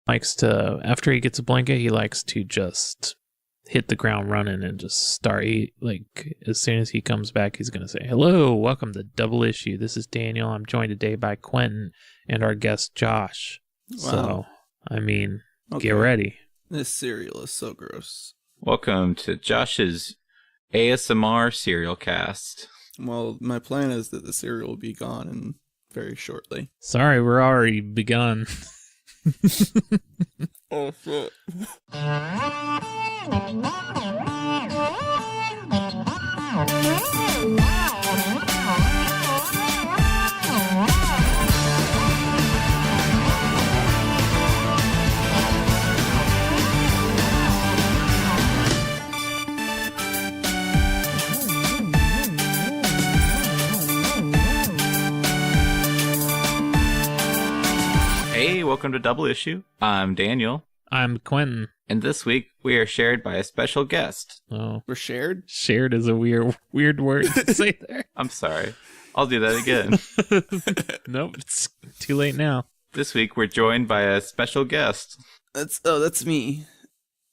likes to, after he gets a blanket, he likes to just hit the ground running and just start. As soon as he comes back, he's going to say, hello, welcome to Double Issue. This is Daniel. I'm joined today by Quentin and our guest, Josh. Wow. So, get ready. This cereal is so gross. Welcome to Josh's ASMR cereal cast. Well, my plan is that the cereal will be gone in very shortly. Sorry, we're already begun. Oh, shit. Hey, welcome to Double Issue. I'm Daniel. I'm Quentin. And this week, we are shared by a special guest. Oh. We're shared? Shared is a weird word to say there. I'm sorry. I'll do that again. Nope, it's too late now. This week, we're joined by a special guest. That's me.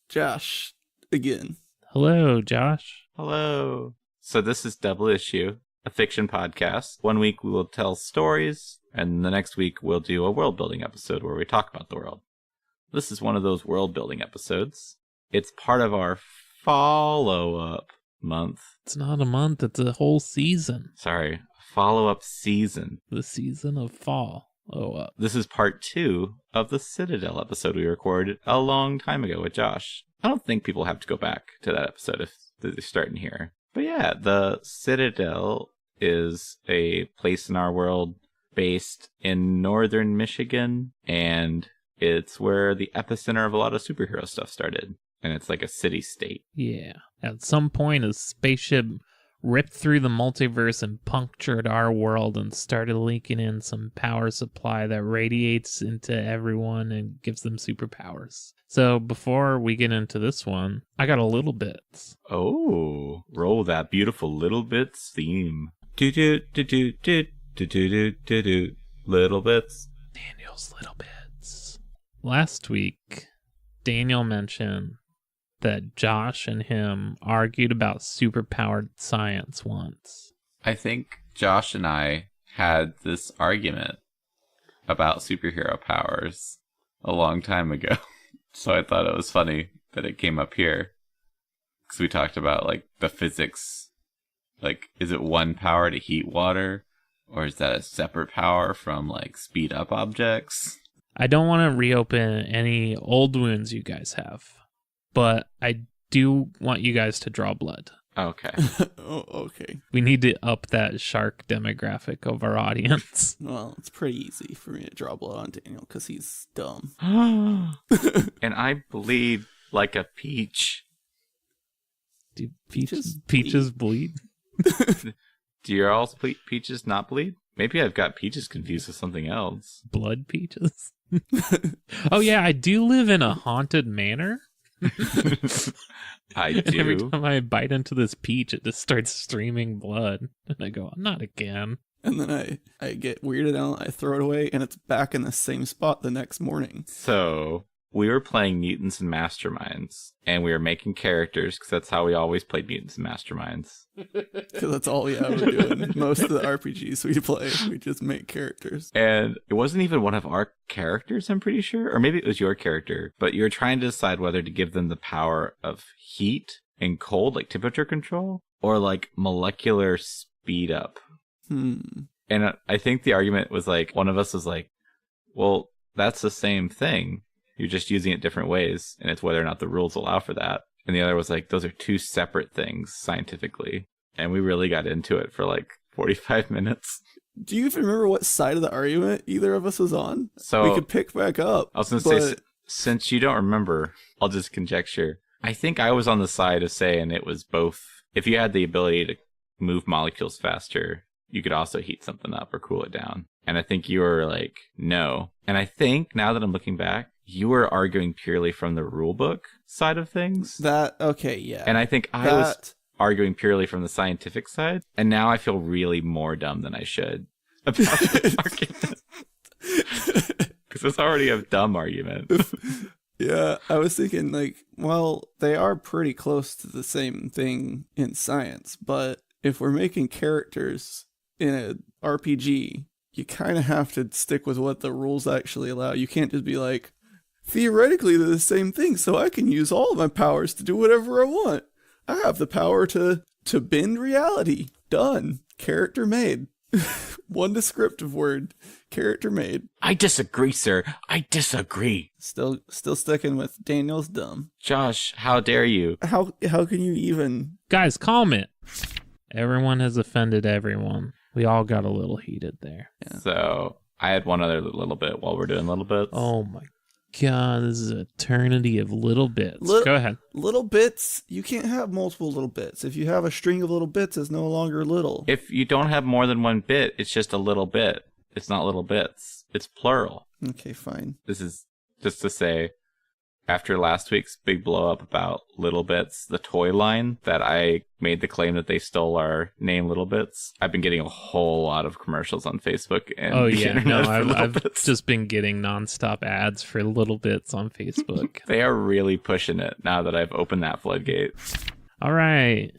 Josh. Again. Hello, Josh. Hello. So this is Double Issue, a fiction podcast. One week, we will tell stories, and the next week, we'll do a world-building episode where we talk about the world. This is one of those world-building episodes. It's part of our follow-up month. It's not a month, it's a whole season. Sorry, follow-up season. The season of fall. This is part 2 of the Citadel episode we recorded a long time ago with Josh. I don't think people have to go back to that episode if they're starting here. But yeah, the Citadel is a place in our world based in northern Michigan, and it's where the epicenter of a lot of superhero stuff started. And it's like a city-state. Yeah. At some point, a spaceship ripped through the multiverse and punctured our world and started leaking in some power supply that radiates into everyone and gives them superpowers. So before we get into this one, I got a little bits. Oh, roll that beautiful little bits theme. Do-do-do-do-do-do-do-do-do. Little bits. Daniel's little bits. Last week, Daniel mentioned that Josh and him argued about superpowered science once. I think Josh and I had this argument about superhero powers a long time ago. So I thought it was funny that it came up here. Because we talked about, like, the physics. Like, is it one power to heat water? Or is that a separate power from, like, speed up objects? I don't want to reopen any old wounds you guys have, but I do want you guys to draw blood. Okay. Oh, okay. We need to up that shark demographic of our audience. Well, it's pretty easy for me to draw blood on Daniel because he's dumb. And I bleed like a peach. Do peaches bleed? Do your all peaches not bleed? Maybe I've got peaches confused with something else. Blood peaches? Oh yeah, I do live in a haunted manor. I do. And every time I bite into this peach, it just starts streaming blood. And I go, not again. And then I get weirded out, I throw it away, and it's back in the same spot the next morning. So, we were playing Mutants and Masterminds, and we were making characters, because that's how we always played Mutants and Masterminds. Because that's all we ever do in most of the RPGs we play. We just make characters. And it wasn't even one of our characters, I'm pretty sure. Or maybe it was your character. But you were trying to decide whether to give them the power of heat and cold, like temperature control, or like molecular speed up. And I think the argument was like, one of us was like, well, that's the same thing. You're just using it different ways. And it's whether or not the rules allow for that. And the other was like, those are two separate things scientifically. And we really got into it for like 45 minutes. Do you even remember what side of the argument either of us was on? So we could pick back up. I was going to say, since you don't remember, I'll just conjecture. I think I was on the side of saying it was both. If you had the ability to move molecules faster, you could also heat something up or cool it down. And I think you were like, no. And I think now that I'm looking back, you were arguing purely from the rule book side of things. Okay, yeah. And I think I was arguing purely from the scientific side. And now I feel really more dumb than I should about this argument. Because it's already a dumb argument. Yeah, I was thinking, like, well, they are pretty close to the same thing in science, but if we're making characters in an RPG, you kind of have to stick with what the rules actually allow. You can't just be like, theoretically, they're the same thing, so I can use all of my powers to do whatever I want. I have the power to bend reality. Done. Character made. One descriptive word. Character made. I disagree, sir. I disagree. Still sticking with Daniel's dumb. Josh, how dare you? How can you even? Guys, calm it. Everyone has offended everyone. We all got a little heated there. Yeah. So I had one other little bit while we're doing little bits. Oh my God, this is an eternity of little bits. Go ahead. Little bits, you can't have multiple little bits. If you have a string of little bits, it's no longer little. If you don't have more than one bit, it's just a little bit. It's not little bits. It's plural. Okay, fine. This is just to say, after last week's big blow up about Little Bits, the toy line, that I made the claim that they stole our name Little Bits, I've been getting a whole lot of commercials on Facebook and Oh the yeah, internet no, for Little I've Bits. just been getting nonstop ads for little bits on Facebook. They are really pushing it now that I've opened that floodgate. All right,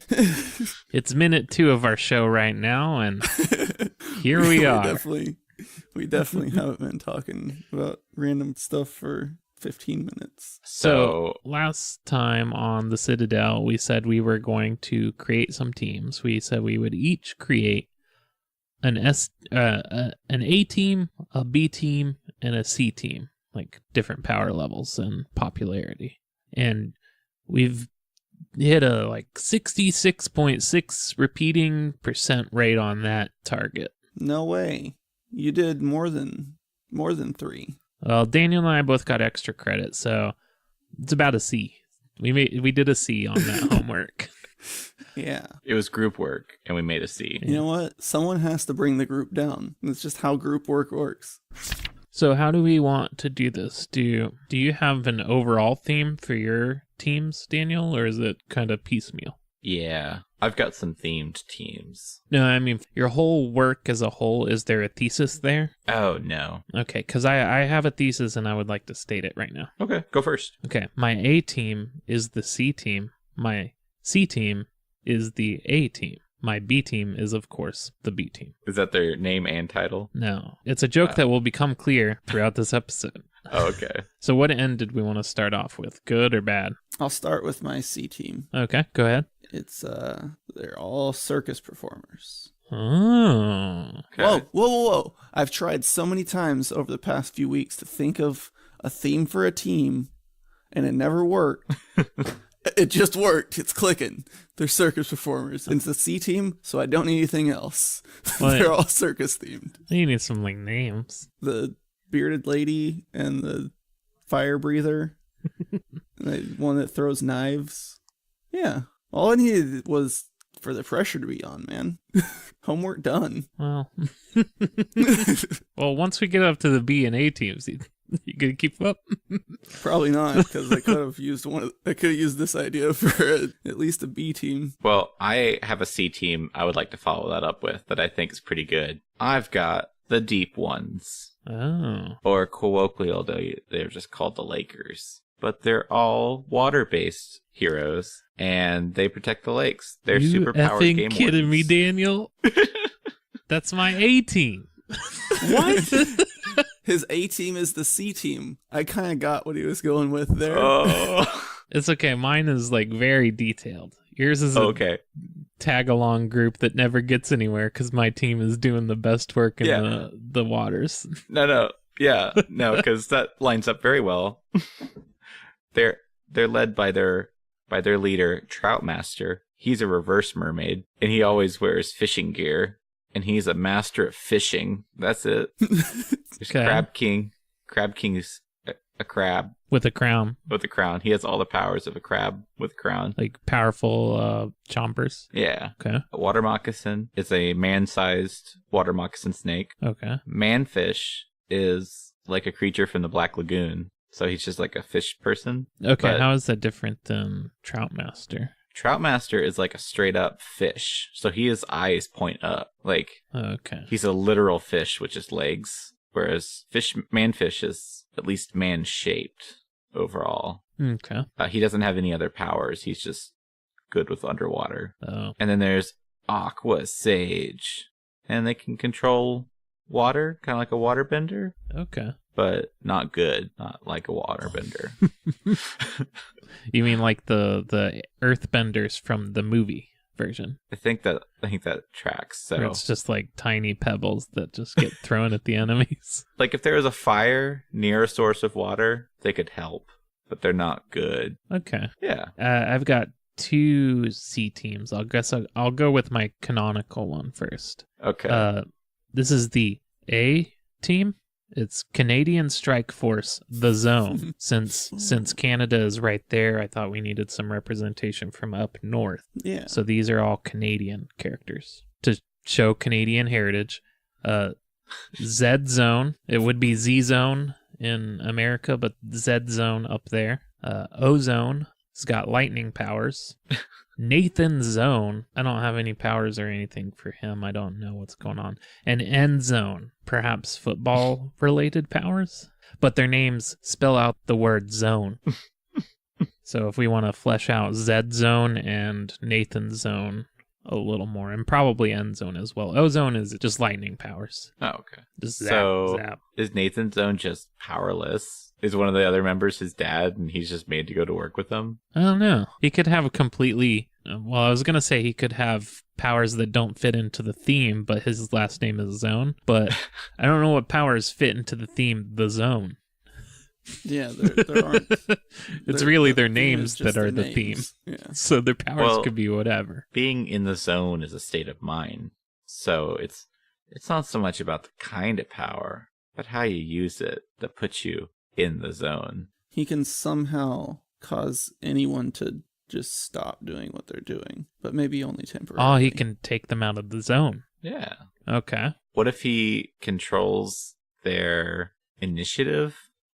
it's minute 2 of our show right now, and here we are. We definitely haven't been talking about random stuff for 15 minutes. So last time on the Citadel, we said we were going to create some teams. We said we would each create an A team, a B team, and a C team, like different power levels and popularity. And we've hit a like 66.6 repeating % rate on that target. No way. You did more than 3. Well, Daniel and I both got extra credit, so it's about a C. We did a C on that homework. Yeah. It was group work, and we made a C. You know what? Someone has to bring the group down. It's just how group work works. So how do we want to do this? Do you have an overall theme for your teams, Daniel, or is it kind of piecemeal? Yeah, I've got some themed teams. No, I mean, your whole work as a whole, is there a thesis there? Oh, no. Okay, because I have a thesis and I would like to state it right now. Okay, go first. Okay, my A team is the C team. My C team is the A team. My B team is, of course, the B team. Is that their name and title? No, it's a joke that will become clear throughout this episode. Oh, okay. So what end did we want to start off with? Good or bad? I'll start with my C team. Okay, go ahead. It's they're all circus performers. Oh. Okay. Whoa. I've tried so many times over the past few weeks to think of a theme for a team, and it never worked. It just worked. It's clicking. They're circus performers. It's a C team, so I don't need anything else. What? They're all circus themed. You need some like names. The bearded lady and the fire breather. The one that throws knives. Yeah. All I needed was for the pressure to be on, man. Homework done. Well, once we get up to the B and A teams, you gonna keep up? Probably not, because I could have used this idea for at least a B team. Well, I have a C team I would like to follow that up with that I think is pretty good. I've got the Deep Ones. Oh. Or colloquially, they're just called the Lakers. But they're all water-based heroes, and they protect the lakes. They're superpowered game You effing kidding me, Daniel? That's my A team. What? His A team is the C team. I kind of got what he was going with there. Oh. It's okay. Mine is like very detailed. Yours is a tag-along group that never gets anywhere because my team is doing the best work in the waters. No. Yeah, no, because that lines up very well. They're led by their leader, Troutmaster. He's a reverse mermaid, and he always wears fishing gear, and he's a master of fishing. That's it. There's Crab King. Crab King is a crab. With a crown. With a crown. He has all the powers of a crab with a crown. Like powerful chompers. Yeah. Okay. A water moccasin is a man-sized water moccasin snake. Okay. Manfish is like a creature from the Black Lagoon. So he's just like a fish person. Okay, but how is that different than Troutmaster? Troutmaster is like a straight up fish. So his eyes point up. Like, Okay. he's a literal fish with just legs. whereas manfish is at least man-shaped overall. Okay. He doesn't have any other powers. He's just good with underwater. Oh. And then there's Aqua Sage, and they can control water, kind of like a waterbender. Okay. But not good, not like a waterbender. You mean like the earthbenders from the movie version? I think that tracks. So where it's just like tiny pebbles that just get thrown at the enemies. Like if there was a fire near a source of water, they could help, but they're not good. Okay. Yeah. I've got 2 C teams. I'll go with my canonical one first. Okay. This is the A team. It's Canadian Strike Force, the Zone. Since Canada is right there, I thought we needed some representation from up north. Yeah. So these are all Canadian characters to show Canadian heritage. Z Zone. It would be Z Zone in America, but Z Zone up there. O Zone. It's got lightning powers. Nathan Zone. I don't have any powers or anything for him. I don't know what's going on. And End Zone. Perhaps football-related powers? But their names spell out the word zone. So if we want to flesh out Z Zone and Nathan Zone a little more, and probably End Zone as well. O Zone is just lightning powers. Oh, okay. Just zap. Is Nathan Zone just powerless? Is one of the other members his dad, and he's just made to go to work with them? I don't know. He could have a completely... Well, I was going to say he could have powers that don't fit into the theme, but his last name is Zone. But I don't know what powers fit into the theme, the Zone. Yeah, there aren't... It's really their names that are the theme. Yeah. So their powers could be whatever. Being in the zone is a state of mind. So it's not so much about the kind of power, but how you use it that puts you in the zone. He can somehow cause anyone to just stop doing what they're doing, but maybe only temporarily. Oh, he can take them out of the zone. Yeah. Okay. What if he controls their initiative?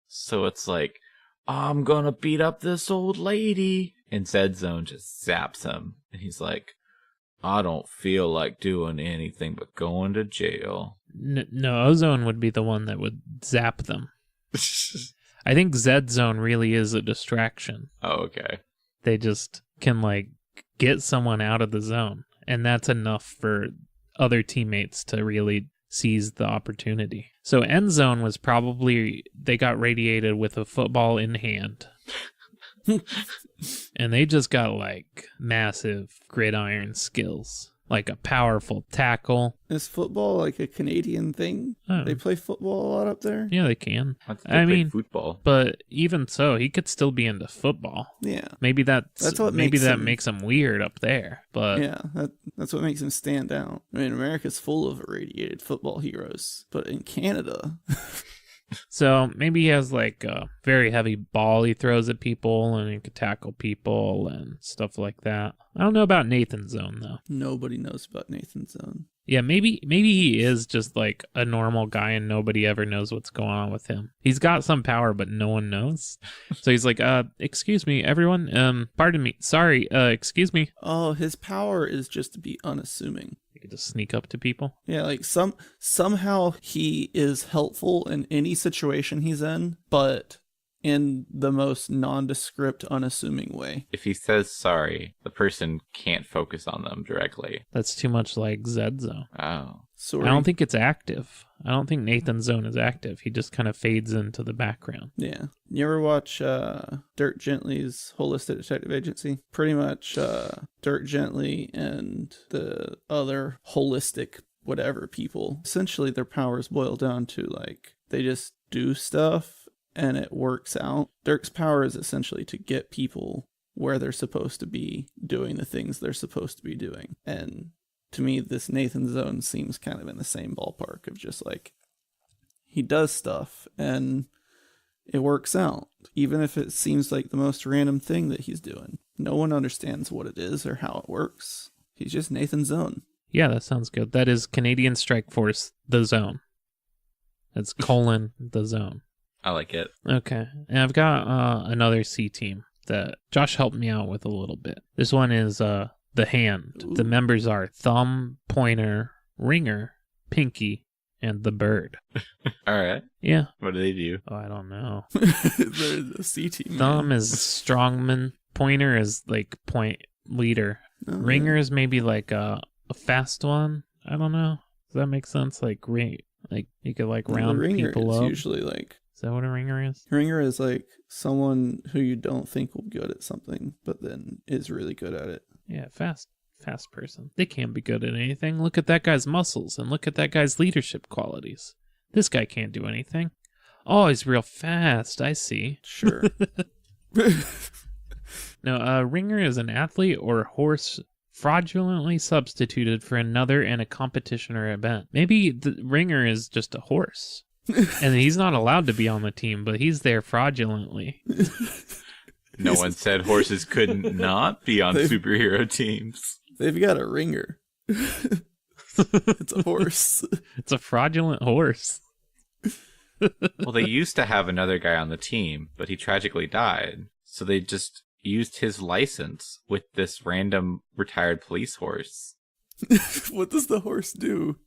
So it's like, I'm gonna beat up this old lady. And Zed Zone just zaps him. And he's like, I don't feel like doing anything but going to jail. No, Ozone would be the one that would zap them. I think Z Zone really is a distraction. Oh, okay. They just can like get someone out of the zone, and that's enough for other teammates to really seize the opportunity. So End Zone was probably, they got radiated with a football in hand. And they just got like massive gridiron skills. Like a powerful tackle. Is football like a Canadian thing? Oh. They play football a lot up there? Yeah, they can. I mean, football. But even so, he could still be into football. Yeah. Maybe that's what makes him weird up there. But yeah, that's what makes him stand out. I mean, America's full of irradiated football heroes, but in Canada... So maybe he has like a very heavy ball he throws at people, and he could tackle people and stuff like that. I don't know about Nathan Zone though. Nobody knows about Nathan Zone. Yeah, maybe he is just like a normal guy and nobody ever knows what's going on with him. He's got some power, but no one knows. So he's like, excuse me, everyone. Pardon me. Sorry, excuse me. Oh, his power is just to be unassuming. You could just sneak up to people. Yeah, like somehow he is helpful in any situation he's in, but in the most nondescript, unassuming way. If he says sorry, the person can't focus on them directly. That's too much like Zed Zone. Oh. Sorry. I don't think it's active. I don't think Nathan Zone is active. He just kind of fades into the background. Yeah. You ever watch Dirk Gently's Holistic Detective Agency? Pretty much Dirk Gently and the other holistic whatever people, essentially their powers boil down to like they just do stuff and it works out. Dirk's power is essentially to get people where they're supposed to be doing the things they're supposed to be doing. And to me, this Nathan Zone seems kind of in the same ballpark of just like, he does stuff and it works out, even if it seems like the most random thing that he's doing. No one understands what it is or how it works. He's just Nathan Zone. Yeah, that sounds good. That is Canadian Strike Force, the Zone. That's : the Zone. I like it. Okay. And I've got another C team that Josh helped me out with a little bit. This one is the hand. Ooh. The members are thumb, pointer, ringer, pinky, and the bird. All right. Yeah. What do they do? Oh, I don't know. They're the C team. Thumb is strongman. Pointer is like point leader. Oh, Ringer is maybe like a fast one. I don't know. Does that make sense? Like you could like round ringer people is up. usually like Is that what a ringer is? ringer is like someone who you don't think will be good at something, but then is really good at it. Yeah, fast person. They can't be good at anything. Look at that guy's muscles and look at that guy's leadership qualities. This guy can't do anything. Oh, he's real fast. I see. Sure. No, a ringer is an athlete or horse fraudulently substituted for another in a competition or event. Maybe the ringer is just a horse. And he's not allowed to be on the team, but he's there fraudulently. No one said horses couldn't not be on superhero teams. They've got a ringer. It's a horse. It's a fraudulent horse. Well, they used to have another guy on the team, but he tragically died. So they just used his license with this random retired police horse. What does the horse do?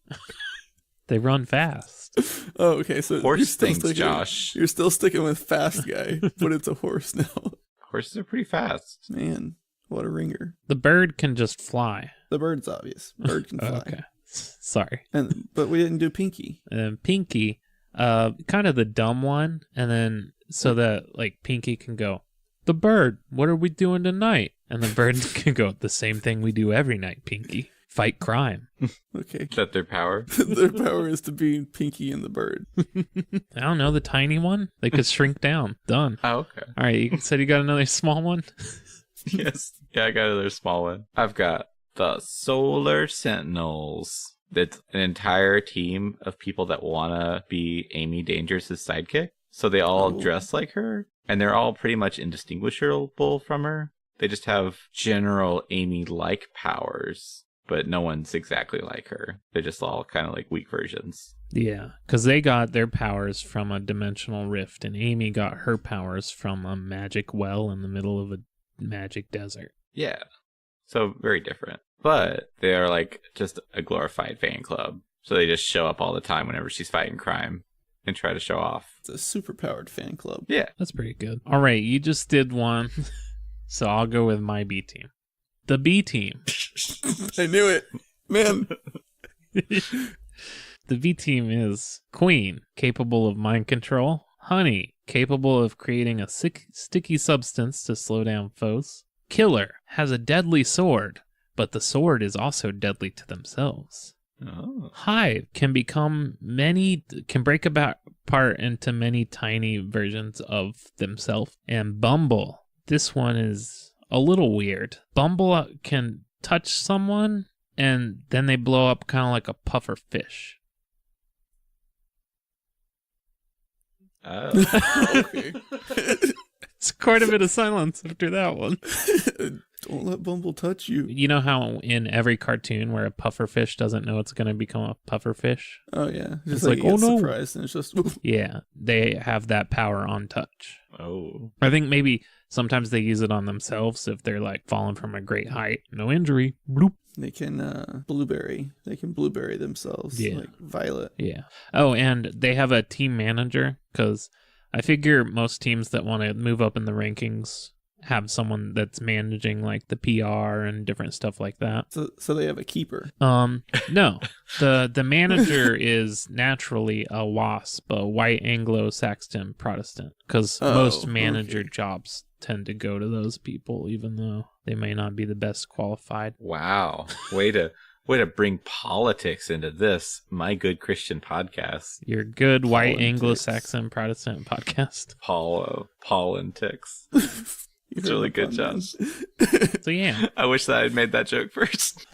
They run fast. Oh, okay. So Horse things, Josh. You're still sticking with fast guy, but it's a horse now. Horses are pretty fast. Man, what a ringer. The bird can just fly. The bird's obvious. Bird can fly. Okay. Sorry. But we didn't do Pinky. And then Pinky, kind of the dumb one. And then so that like Pinky can go, the bird, what are we doing tonight? And the bird can go, the same thing we do every night, Pinky. Fight crime. Okay. Is that their power? Their power is to be Pinky and the bird. I don't know, the tiny one? They could shrink down. Done. Oh, okay. All right, you said you got another small one? Yes. Yeah, I got another small one. I've got the Solar Sentinels. That's an entire team of people that want to be Amy Dangerous' sidekick. So they all dress like her, and they're all pretty much indistinguishable from her. They just have general Amy-like powers, but no one's exactly like her. They're just all kind of like weak versions. Yeah, because they got their powers from a dimensional rift, and Amy got her powers from a magic well in the middle of a magic desert. Yeah. So very different. But they are like just a glorified fan club. So they just show up all the time whenever she's fighting crime and try to show off. It's a super-powered fan club. Yeah. That's pretty good. All right, you just did one, so I'll go with my B team. The B team. I knew it. Man. The V team is Queen, capable of mind control. Honey, capable of creating a sticky substance to slow down foes. Killer, has a deadly sword, but the sword is also deadly to themselves. Oh. Hive can break apart into many tiny versions of themselves. And Bumble, this one is a little weird. Bumble can touch someone and then they blow up kind of like a puffer fish. Oh. Okay. It's quite a bit of silence after that one. Don't let Bumble touch you. You know how in every cartoon where a puffer fish doesn't know it's going to become a puffer fish? Oh, yeah. It's Just like, like oh, no. surprised, and it's just... Yeah, they have that power on touch. Oh. I think maybe sometimes they use it on themselves if they're like falling from a great height. No injury. Bloop. They can blueberry. They can blueberry themselves. Yeah. Like Violet. Yeah. Oh, and they have a team manager because I figure most teams that want to move up in the rankings have someone that's managing like the PR and different stuff like that. So they have a keeper. No. The manager is naturally a WASP, a white Anglo-Saxon Protestant, because most manager jobs tend to go to those people, even though they may not be the best qualified. Wow. Way to bring politics into this, my good Christian podcast. Your good white Politics. Anglo-Saxon Protestant podcast. Politics. It's really good, Josh. So yeah. I wish that I'd made that joke first.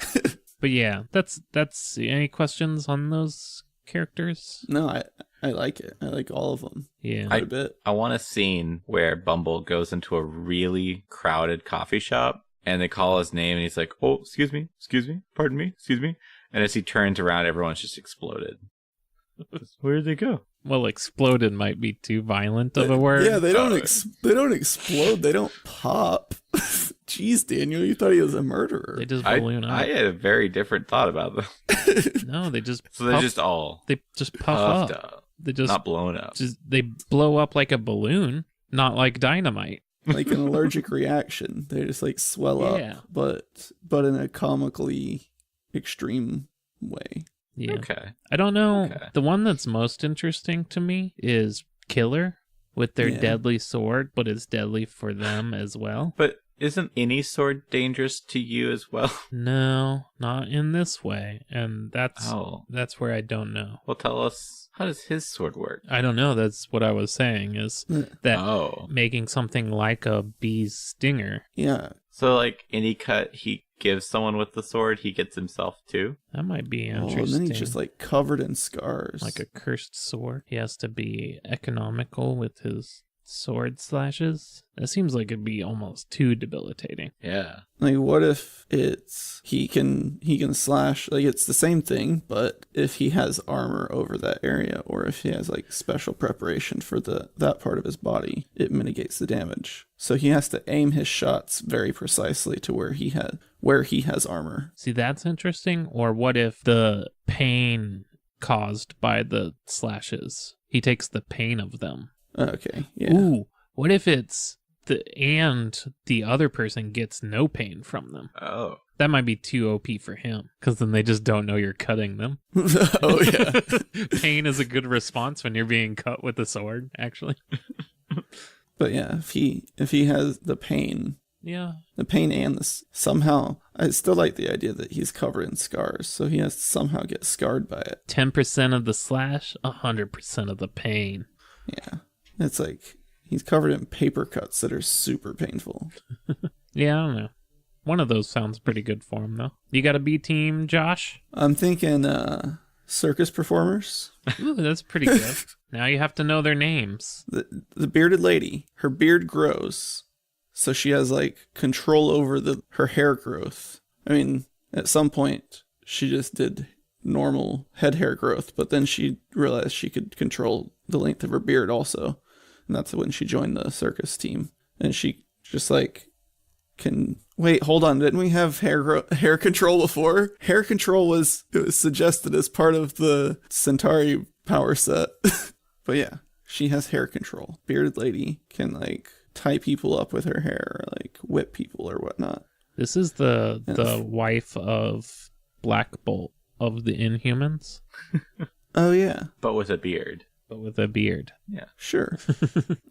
But yeah, that's any questions on those characters? No, I like it. I like all of them. Yeah. Quite a bit. I want a scene where Bumble goes into a really crowded coffee shop and they call his name and he's like, oh, excuse me, pardon me, excuse me. And as he turns around, everyone's just exploded. Where did they go? Well, exploded might be too violent of a word. Yeah, they don't explode. They don't pop. Jeez, Daniel, you thought he was a murderer. They just balloon up. I had a very different thought about them. No, they just So they're just all they just puff puffed up. up, They just not blown up. they blow up like a balloon, not like dynamite. Like an allergic reaction. They just like swell Yeah. up, but in a comically extreme way. Yeah. Okay. I don't know. Okay. The one that's most interesting to me is Killer with their Yeah. deadly sword, but it's deadly for them as well. But isn't any sword dangerous to you as well? No, not in this way. And that's Oh. where I don't know. Well, tell us, how does his sword work? I don't know. That's what I was saying is that Oh. making something like a bee's stinger, Yeah. So, like, any cut he gives someone with the sword, he gets himself too? that might be Oh, and interesting. then he's just like covered in scars. Like a cursed sword. He has to be economical with his sword slashes. That seems like it'd be almost too debilitating. Yeah. Like, what if it's he can slash, like it's the same thing, but if he has armor over that area, or if he has like special preparation for that part of his body, it mitigates the damage. So he has to aim his shots very precisely to where he has armor. See, that's interesting. Or what if the pain caused by the slashes, he takes the pain of them? Okay, yeah. Ooh, what if it's the other person gets no pain from them? Oh. That might be too OP for him, because then they just don't know you're cutting them. Oh yeah. Pain is a good response when you're being cut with a sword, actually. But yeah, if he has the pain Yeah. and this somehow, I still like the idea that he's covered in scars, so he has to somehow get scarred by it. 10% of the slash, 100% of the pain. Yeah. It's like he's covered in paper cuts that are super painful. Yeah, I don't know. One of those sounds pretty good for him, though. You got a B team, Josh? I'm thinking circus performers. Ooh, that's pretty good. Now you have to know their names. The bearded lady, her beard grows, so she has like control over her hair growth. I mean, at some point she just did normal head hair growth, but then she realized she could control the length of her beard also. And that's when she joined the circus team. And she just like can wait, hold on, didn't we have hair control before? Hair control was suggested as part of the Centauri power set. But yeah, she has hair control. Bearded lady can like tie people up with her hair, or like whip people or whatnot. This is the wife of Black Bolt of the Inhumans, Oh yeah, But with a beard. but with a beard. Yeah. sure.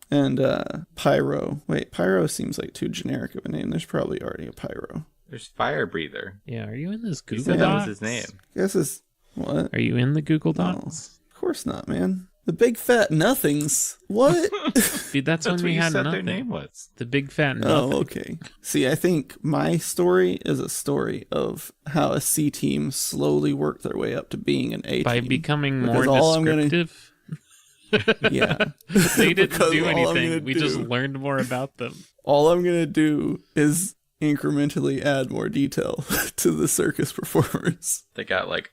And Pyro. Wait, Pyro seems like too generic of a name. There's probably already a Pyro. There's Fire Breather. Yeah, are you in this He Google said that Docs? was his name. I guess it's what? Are you in the Google No. Docs? Of course not, man. The big fat nothings. What? Dude, that's when That's what we you had said nothing. their name was. The big fat nothing. Oh, okay. See, I think my story is a story of how a C team slowly worked their way up to being an A team. By becoming more Because all I'm gonna- descriptive. Yeah. They didn't Because do all I'm gonna anything. We just do- learned more about them. All I'm going to do is incrementally add more detail to the circus performers. They got like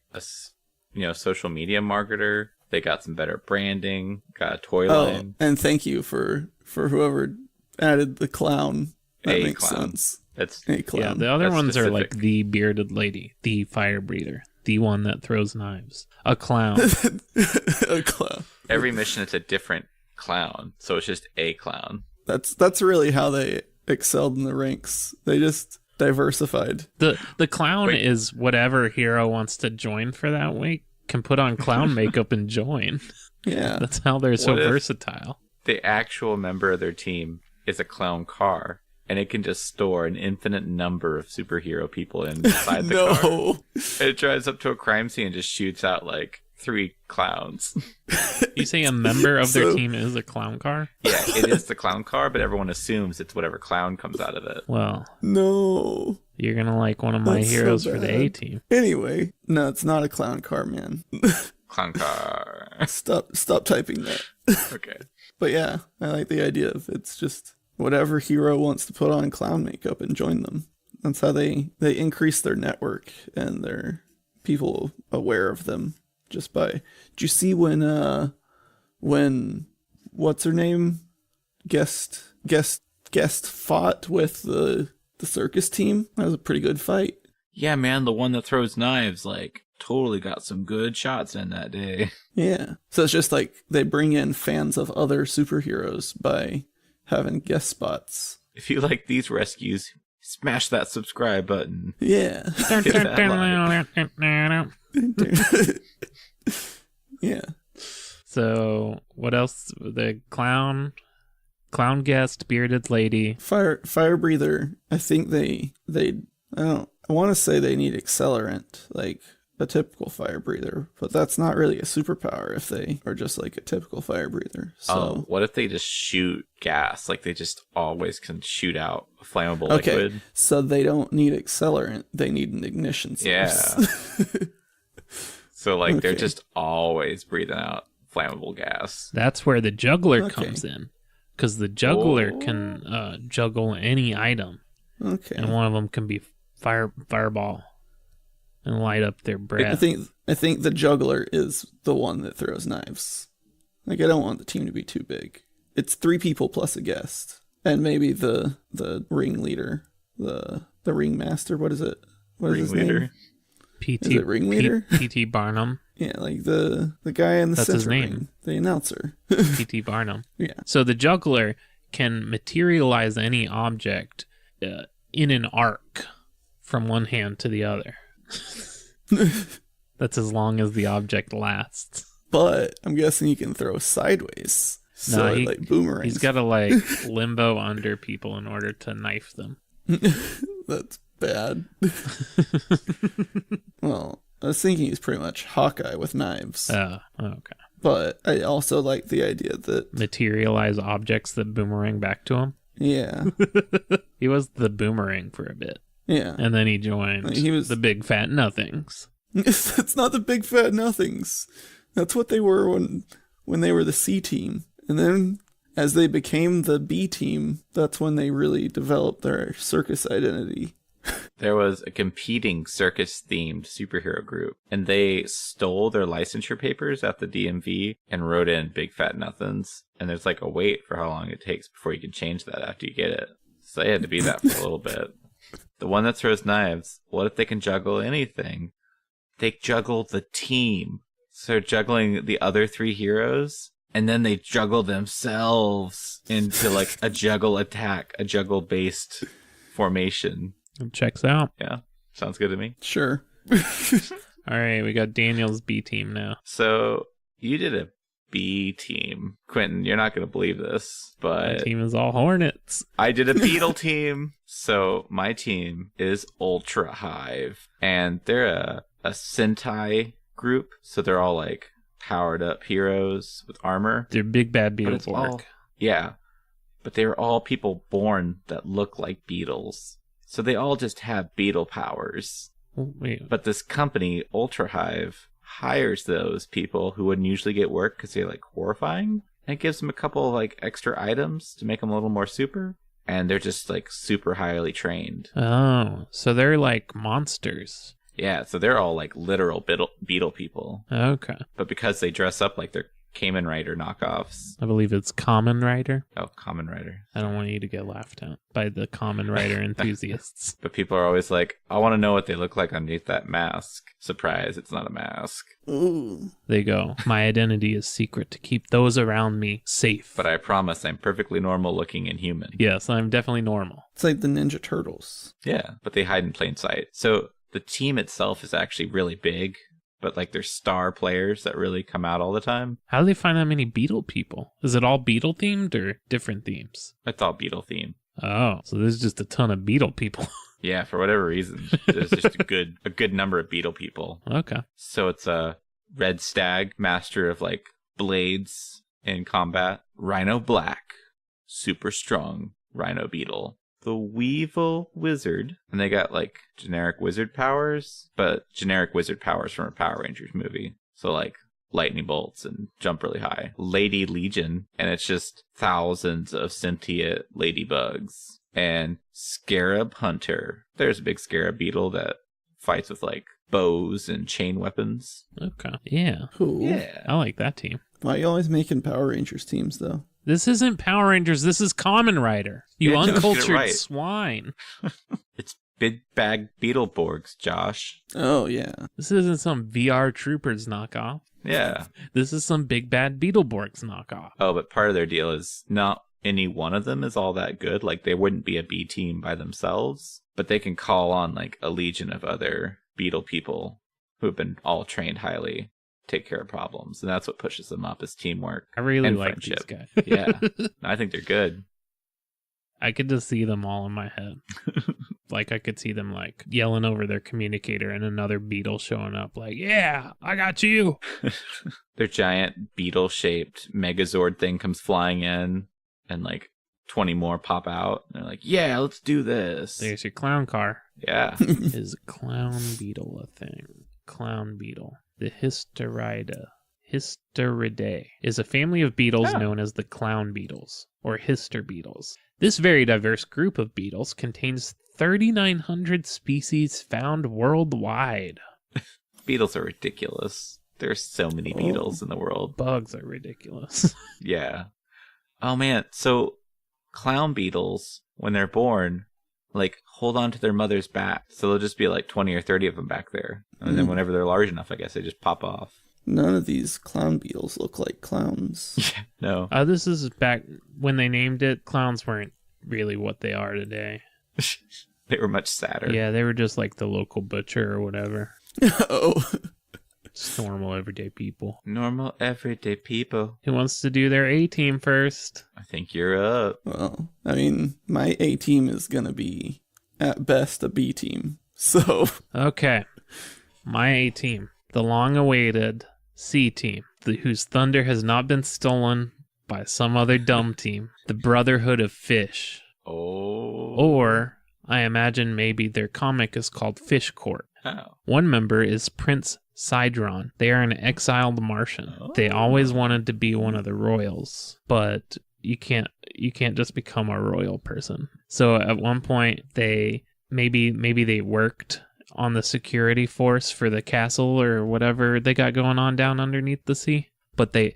social media marketer. They got some better branding. Got a toy Oh, line. and thank you for whoever added the clown. That A makes clown. sense. That's A clown. Yeah, the other That's ones are like specific. the bearded lady, the fire breather, the one that throws knives, a clown. A clown. every mission. It's a different clown, so it's just a clown. That's really how they excelled in the ranks. They just diversified. The clown Wait. is whatever hero wants to join for that week can put on clown makeup and join. Yeah. That's how they're so What if- versatile. The actual member of their team is a clown car, and it can just store an infinite number of superhero people inside the car. No. And it drives up to a crime scene and just shoots out like 3 clowns. You say a member of their So- team is a clown car? Yeah, it is the clown car, but everyone assumes it's whatever clown comes out of it. Well, No. you're gonna like one of my That's so heroes for the bad. A team. Anyway, no, it's not a clown car, man. Clown car. Stop typing that. Okay. But yeah, I like the idea of it's just whatever hero wants to put on clown makeup and join them. That's how they increase their network and their people aware of them just by. Did you see when what's her name guest fought with the the circus team. That was a pretty good fight. Yeah, man, the one that throws knives, like, totally got some good shots in that day. Yeah. So it's just like they bring in fans of other superheroes by having guest spots. If you like these rescues, smash that subscribe button. Yeah. Hit that like. Yeah. So what else? The clown guest, bearded lady. Fire breather. I think they I want to say they need accelerant, like a typical fire breather, but that's not really a superpower if they are just like a typical fire breather. So what if they just shoot gas? Like they just always can shoot out a flammable okay, liquid. so they don't need accelerant, they need an ignition source. Yeah. So like they're Okay. just always breathing out flammable gas. That's where the juggler Okay. comes in, because the juggler can juggle any item, Okay. and one of them can be fireball and light up their breath. I think the juggler is the one that throws knives. Like I don't want the team to be too big. It's 3 people plus a guest, and maybe the ringleader, the ringmaster. What is it? What is his name? Ringleader. PT Is it ringleader? PT Barnum. Yeah, like the guy in the That's center his name. ring, the announcer. PT Barnum. Yeah. So the juggler can materialize any object in an arc from one hand to the other. That's as long as the object lasts. But I'm guessing he can throw sideways. So No, it, like boomerangs. He's got to like limbo under people in order to knife them. That's bad. Well, I was thinking he's pretty much Hawkeye with knives. Oh, okay. But I also like the idea that, Materialize objects that boomerang back to him. yeah, He was the boomerang for a bit, yeah. and then he joined Like, he was- the Big Fat Nothings. It's not the big fat nothings. That's what they were when they were the C team. And then as they became the B team, that's when they really developed their circus identity. There was a competing circus-themed superhero group, and they stole their licensure papers at the DMV and wrote in Big Fat Nothings. And there's like a wait for how long it takes before you can change that after you get it. So they had to be that for a little bit. The one that throws knives, what if they can juggle anything? They juggle the team. So they're juggling the other 3 heroes, and then they juggle themselves into like a juggle attack, a juggle-based formation. It checks out. Yeah, sounds good to me. Sure. All right, we got Daniel's B team now. So you did a B team. Quentin, you're not going to believe this, My but team is all Hornets. I did a beetle team. So my team is Ultra Hive, and they're a Sentai group. So they're all like powered up heroes with armor. They're big bad But it's all, Beetleborg. yeah, but they're all people born that look like beetles. So they all just have beetle powers. Oh, wait, But this company, Ultra Hive, hires those people who wouldn't usually get work because they're like horrifying, and gives them a couple of like extra items to make them a little more super. And they're just like super highly trained. oh, so they're like monsters. Yeah, so they're all like literal beetle people. Okay, But because they dress up like they're Kamen Rider knockoffs. I believe it's Common Rider. Oh, Kamen Rider. I don't want you to get laughed at by the Common Rider enthusiasts. But people are always like, I want to know what they look like underneath that mask. Surprise, it's not a mask. Ooh. They go, my identity is secret to keep those around me safe. But I promise I'm perfectly normal looking and human. Yes, I'm definitely normal. It's like the Ninja Turtles. Yeah, but they hide in plain sight. So the team itself is actually really big, but like there's star players that really come out all the time. How do they find that many Beetle people? Is it all Beetle themed or different themes? It's all beetle theme. Oh, so there's just a ton of Beetle people. Yeah, for whatever reason, there's just a good number of beetle people. Okay. So it's a Red Stag, master of like blades in combat. Rhino Black, super strong Rhino Beetle. The Weevil Wizard, and they got like generic wizard powers, but generic wizard powers from a Power Rangers movie. So like lightning bolts and jump really high. Lady Legion, and it's just thousands of sentient ladybugs. And Scarab Hunter. There's a big scarab beetle that fights with like bows and chain weapons. Okay. Yeah. Cool. Yeah. I like that team. Why are you always making Power Rangers teams, though? This isn't Power Rangers. This is Kamen Rider. You Yeah, just get it uncultured right. swine. It's Big Bag Beetleborgs, Josh. Oh, yeah. This isn't some VR Troopers knockoff. Yeah. This is some Big Bad Beetleborgs knockoff. Oh, but part of their deal is not any one of them is all that good. Like, they wouldn't be a B team by themselves, but they can call on, like, a legion of other Beetle people who have been all trained highly, take care of problems. And that's what pushes them up is teamwork. I really and like friendship. these guys. Yeah. I think they're good. I could just see them all in my head. Like, I could see them, like, yelling over their communicator and another beetle showing up, like, yeah, I got you. Their giant beetle-shaped Megazord thing comes flying in, and, like, 20 more pop out. And they're like, yeah, let's do this. There's your clown car. Yeah. Is clown beetle a thing? Clown beetle. The Hysteridae is a family of beetles known as the clown beetles, or hyster beetles. This very diverse group of beetles contains 3,900 species found worldwide. Beetles are ridiculous. There's so many beetles in the world. Bugs are ridiculous. Yeah. Oh, man. So, clown beetles, when they're born, like, hold on to their mother's back. So there'll just be like 20 or 30 of them back there. And then whenever they're large enough, I guess they just pop off. None of these clown beetles look like clowns. Yeah. No. This is back when they named it. Clowns weren't really what they are today. They were much sadder. Yeah, they were just like the local butcher or whatever. Oh. Just normal everyday people. Normal, everyday people. Who wants to do their A-team first? I think you're up. Well, I mean, my A team is going to be, at best, a B team. So. Okay. My A-team. The long-awaited C-team, whose thunder has not been stolen by some other dumb team. The Brotherhood of Fish. Oh. Or, I imagine maybe their comic is called Fish Court. Oh. One member is Prince Sidron. They are an exiled Martian. They always wanted to be one of the royals, but you can't just become a royal person. So at one point they maybe they worked on the security force for the castle or whatever they got going on down underneath the sea, but they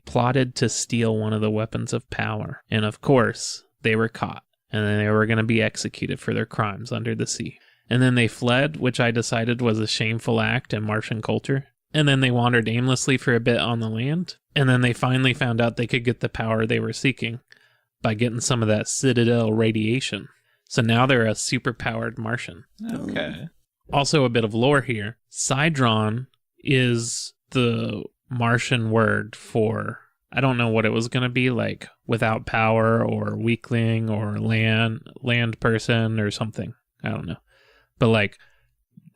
plotted to steal one of the weapons of power. And of course, they were caught, and then they were going to be executed for their crimes under the sea. And then they fled, which I decided was a shameful act in Martian culture. And then they wandered aimlessly for a bit on the land. And then they finally found out they could get the power they were seeking by getting some of that Citadel radiation. So now they're a super-powered Martian. Okay. Also a bit of lore here. Sidron is the Martian word for, I don't know what it was going to be, like without power or weakling or land person or something. I don't know. But like,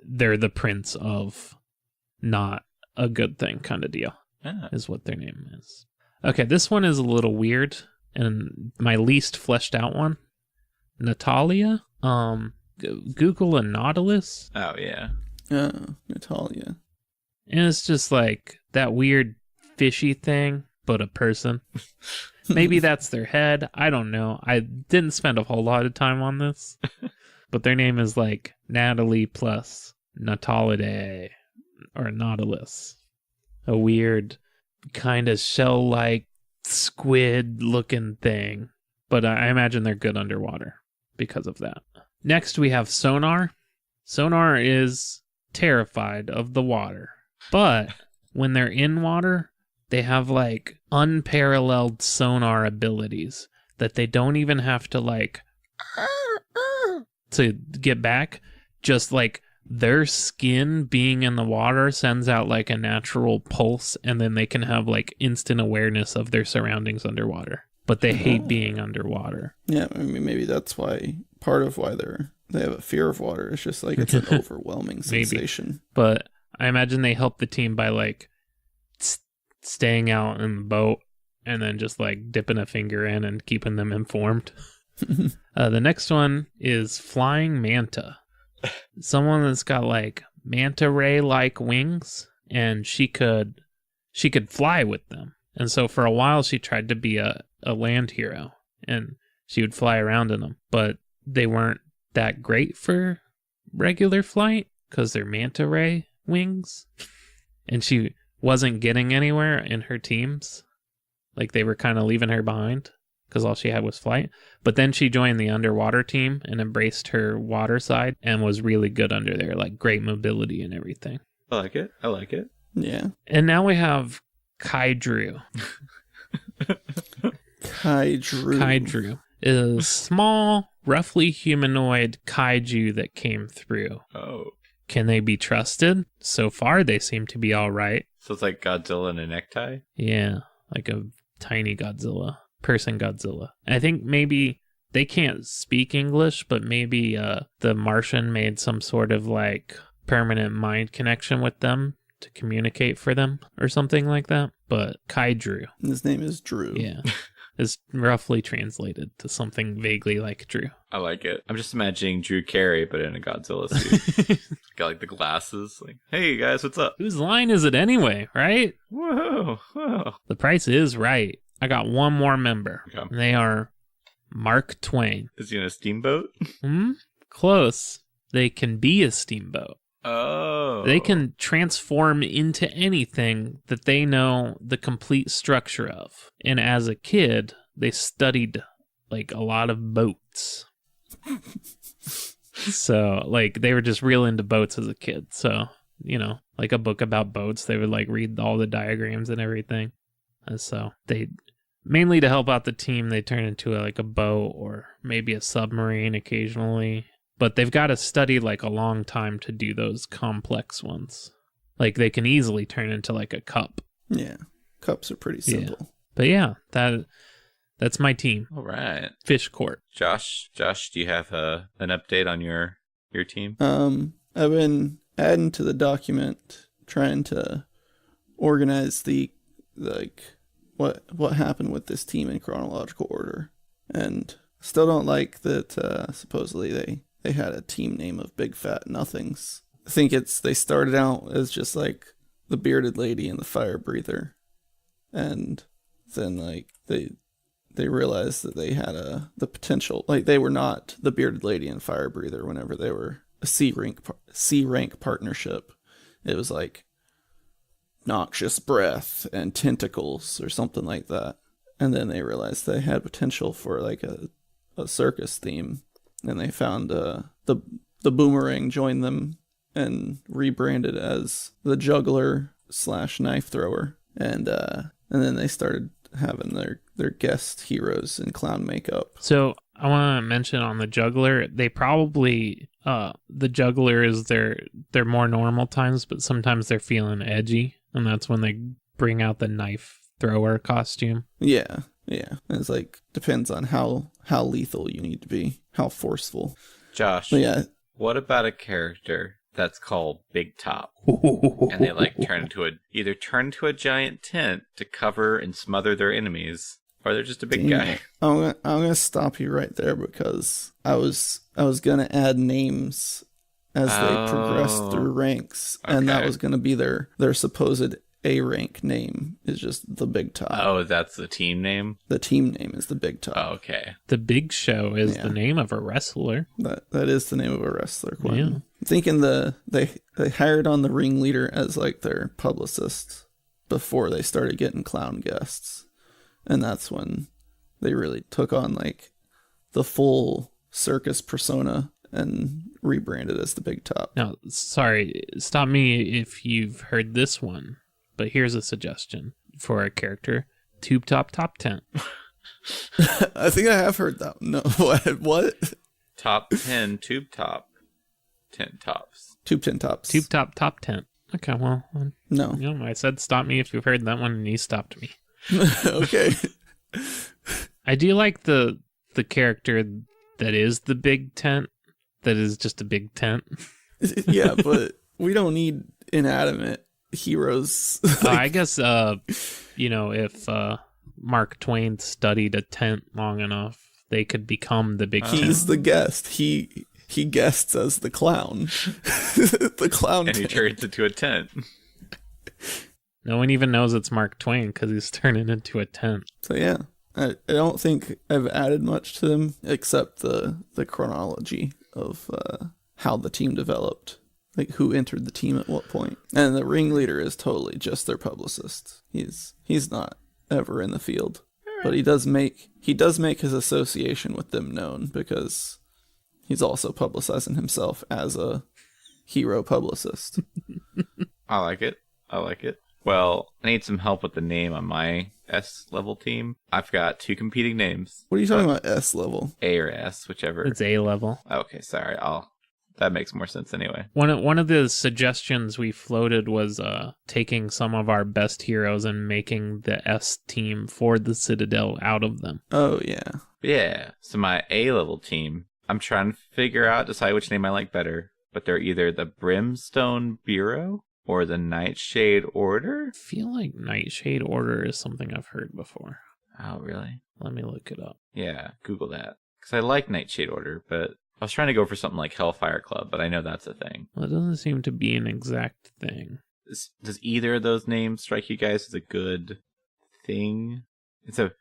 they're the prince of not a good thing kind of deal, is what their name is. Okay, this one is a little weird, and my least fleshed out one. Natalia? Google a Nautilus? Oh, yeah. Natalia. And it's just like that weird fishy thing, but a person. Maybe that's their head. I don't know. I didn't spend a whole lot of time on this. But their name is like Natalie plus Natalidae or Nautilus. A weird kind of shell-like squid-looking thing. But I imagine they're good underwater because of that. Next we have Sonar. Sonar is terrified of the water. But when they're in water, they have like unparalleled sonar abilities that they don't even have to like to get back. Just like their skin being in the water sends out like a natural pulse, and then they can have like instant awareness of their surroundings underwater. But they hate being underwater. Yeah, I mean, maybe that's why, part of why they have a fear of water. It's just like it's an overwhelming sensation. But I imagine they help the team by like staying out in the boat and then just like dipping a finger in and keeping them informed. The next one is Flying Manta. Someone that's got like manta ray like wings, and she could fly with them. And so for a while she tried to be a land hero, and she would fly around in them, but they weren't that great for regular flight because they're manta ray wings, and she wasn't getting anywhere in her teams Like they were kind of leaving her behind because all she had was flight. But then she joined the underwater team and embraced her water side and was really good under there, like great mobility and everything. I like it. I like it. Yeah. And now we have kaiju. Kaiju is a small, roughly humanoid kaiju that came through. Oh. Can they be trusted? So far, they seem to be all right. So it's like Godzilla in a necktie? Yeah, like a tiny Godzilla. Person Godzilla. I think maybe they can't speak English, but maybe the Martian made some sort of like permanent mind connection with them to communicate for them or something like that. But kaiju. His name is Drew. Yeah. Is roughly translated to something vaguely like Drew. I like it. I'm just imagining Drew Carey, but in a Godzilla suit. Got like the glasses. Like, hey guys, what's up? Whose line is it anyway, right? Whoa, whoa. The price is right. I got one more member. Okay. And they are Mark Twain. Is he in a steamboat? Close. They can be a steamboat. Oh. They can transform into anything that they know the complete structure of. And as a kid, they studied like a lot of boats. So like they were just real into boats as a kid. So, you know, like a book about boats, they would like read all the diagrams and everything. And so they mainly to help out the team, they turn into like a boat or maybe a submarine occasionally. But they've got to study like a long time to do those complex ones. Like they can easily turn into like a cup. Yeah. Cups are pretty simple. Yeah. But yeah, that's my team. All right. Fish Court. Josh, do you have an update on your team? I've been adding to the document, trying to organize the like what happened with this team in chronological order, and still don't like that. Supposedly they had a team name of Big Fat Nothings. I think they started out as just like the bearded lady and the fire breather, and then like they realized that they had the potential, like they were not the bearded lady and fire breather whenever they were a C rank partnership. It was like noxious breath and tentacles or something like that. And then they realized they had potential for like a circus theme, and they found the boomerang joined them and rebranded as the juggler / knife thrower, and then they started having their guest heroes in clown makeup. So I want to mention on the juggler, they probably the juggler is their more normal times, but sometimes they're feeling edgy, and that's when they bring out the knife thrower costume. Yeah. It's like depends on how lethal you need to be, how forceful. Josh, but yeah. What about a character that's called Big Top, and they like either turn into a giant tent to cover and smother their enemies, or they're just a big guy? I'm gonna stop you right there because I was gonna add names as they progress through ranks, and that was gonna be their supposed A rank name is just the Big Top. Oh, that's the team name? The team name is the Big Top. Oh, okay. The Big Show is the name of a wrestler. That is the name of a wrestler, Quinn. Yeah. I'm thinking they hired on the ringleader as like their publicist before they started getting clown guests. And that's when they really took on like the full circus persona and rebranded as the Big Top. Now, sorry, stop me if you've heard this one. But here's a suggestion for a character. Tube Top Top Tent. I think I have heard that. No, what? Top 10 Tube Top Tent Tops. Tube Tent Tops. Tube Top Top Tent. Okay, well. No. You know, I said stop me if you've heard that one, and you stopped me. Okay. I do like the character that is the big tent, that is just a big tent. Yeah, but we don't need inanimate heroes. I guess, if Mark Twain studied a tent long enough, they could become the big tent. He's the guest. He guests as the clown. The clown and he turns into a tent. No one even knows it's Mark Twain because he's turning into a tent. So yeah, I don't think I've added much to them except the chronology of how the team developed. Like who entered the team at what point. And the ringleader is totally just their publicist. He's not ever in the field. But he does make his association with them known because he's also publicizing himself as a hero publicist. I like it. Well, I need some help with the name on my S level team. I've got 2 competing names. What are you talking about, S level? A or S, whichever. It's A level. Okay, sorry. That makes more sense anyway. One of the suggestions we floated was taking some of our best heroes and making the S team for the Citadel out of them. Oh, yeah. Yeah, so my A level team, I'm trying to decide which name I like better, but they're either the Brimstone Bureau or the Nightshade Order. I feel like Nightshade Order is something I've heard before. Oh, really? Let me look it up. Yeah, Google that. Because I like Nightshade Order, but I was trying to go for something like Hellfire Club, but I know that's a thing. Well, it doesn't seem to be an exact thing. Does either of those names strike you guys as a good thing? It's a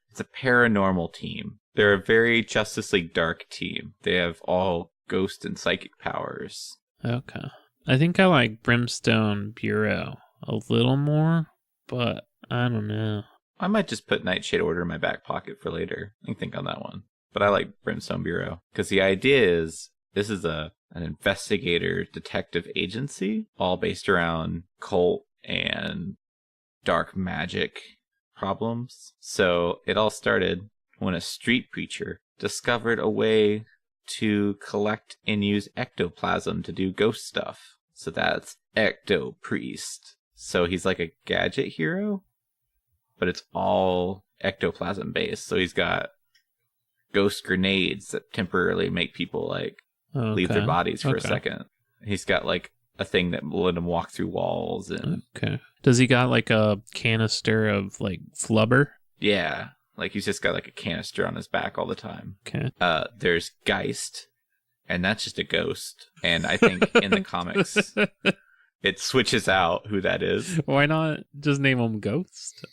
paranormal team. They're a very Justice League Dark team. They have all ghost and psychic powers. Okay. I think I like Brimstone Bureau a little more, but I don't know. I might just put Nightshade Order in my back pocket for later. I can think on that one. But I like Brimstone Bureau because the idea is this is an investigator detective agency all based around cult and dark magic problems. So it all started when a street preacher discovered a way to collect and use ectoplasm to do ghost stuff. So that's Ecto Priest. So he's like a gadget hero, but it's all ectoplasm based. So he's got ghost grenades that temporarily make people like leave their bodies for a second. He's got like a thing that will let him walk through walls and Does he got like a canister of like flubber? Yeah. Like he's just got like a canister on his back all the time. Okay. There's Geist, and that's just a ghost. And I think in the comics it switches out who that is. Why not just name him Ghost?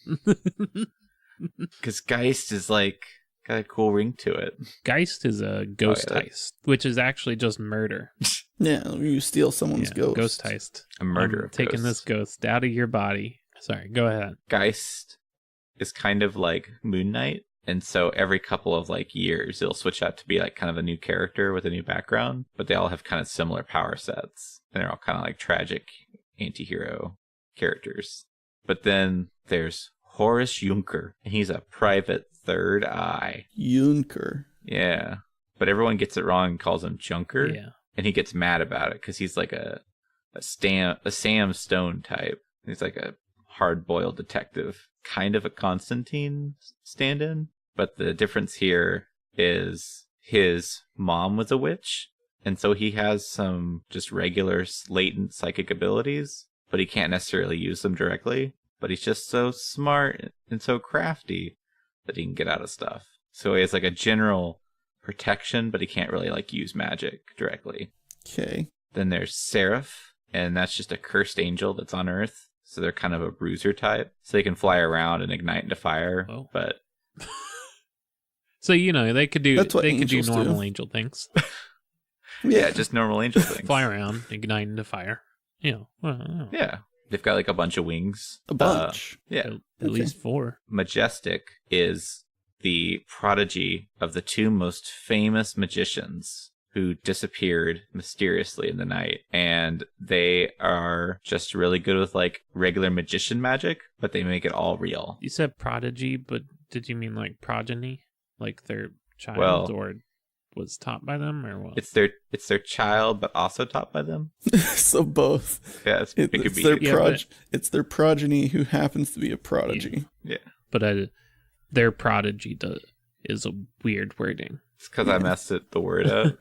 Because Geist is like got a cool ring to it. Geist is a ghost heist, which is actually just murder. Yeah, you steal someone's ghost. Ghost heist. A murder of taking this ghost out of your body. Sorry, go ahead. Geist is kind of like Moon Knight, and so every couple of like years it'll switch out to be like kind of a new character with a new background, but they all have kind of similar power sets, and they're all kind of like tragic anti-hero characters. But then there's Horace Junker, and he's a private third eye. Junker. Yeah, but everyone gets it wrong and calls him Junker. Yeah. And he gets mad about it because he's like a Sam Stone type. He's like a hard-boiled detective, kind of a Constantine stand-in. But the difference here is his mom was a witch, and so he has some just regular latent psychic abilities, but he can't necessarily use them directly. But he's just so smart and so crafty that he can get out of stuff. So he has like a general protection, but he can't really like use magic directly. Okay. Then there's Seraph, and that's just a cursed angel that's on Earth. So they're kind of a bruiser type. So they can fly around and ignite into fire. Oh. But so they could do normal do. angel things. Yeah, just normal angel things. Fly around, ignite into fire. Yeah. They've got like a bunch of wings. A bunch. Yeah. At least 4. Majestic is the prodigy of the 2 most famous magicians who disappeared mysteriously in the night. And they are just really good with like regular magician magic, but they make it all real. You said prodigy, but did you mean like progeny? Like their child or was taught by them or what? It's their child, but also taught by them. So both. Yeah, it could be. It's their progeny who happens to be a prodigy. Yeah. But their prodigy is a weird wording. It's because I messed the word up.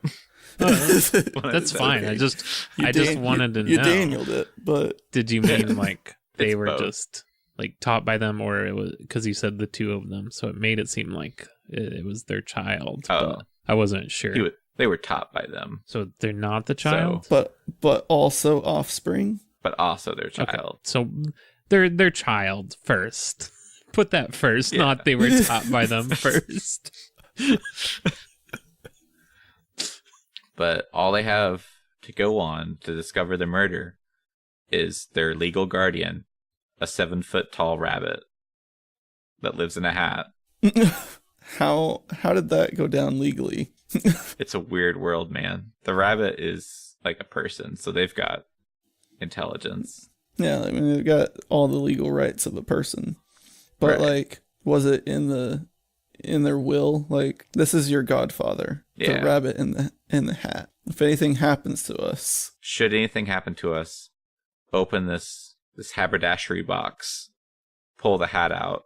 That's fine. Okay. I just wanted to know. You Danieled it, but did you mean like they were both. just like taught by them, or it was because you said the 2 of them, so it made it seem like it was their child. But I wasn't sure. They were taught by them, so they're not the child, but also offspring. But also their child. Okay. So they're their child first. Put that first, not they were taught by them first. But all they have to go on to discover the murder is their legal guardian, a 7-foot tall rabbit. that lives in a hat. How did that go down legally? It's a weird world, man. The rabbit is like a person, so they've got intelligence. Yeah, I mean they've got all the legal rights of a person. But Right. like, was it in their will? Like, this is your godfather, Yeah. the rabbit in the hat. If anything happens to us, Should anything happen to us, open this haberdashery box, pull the hat out,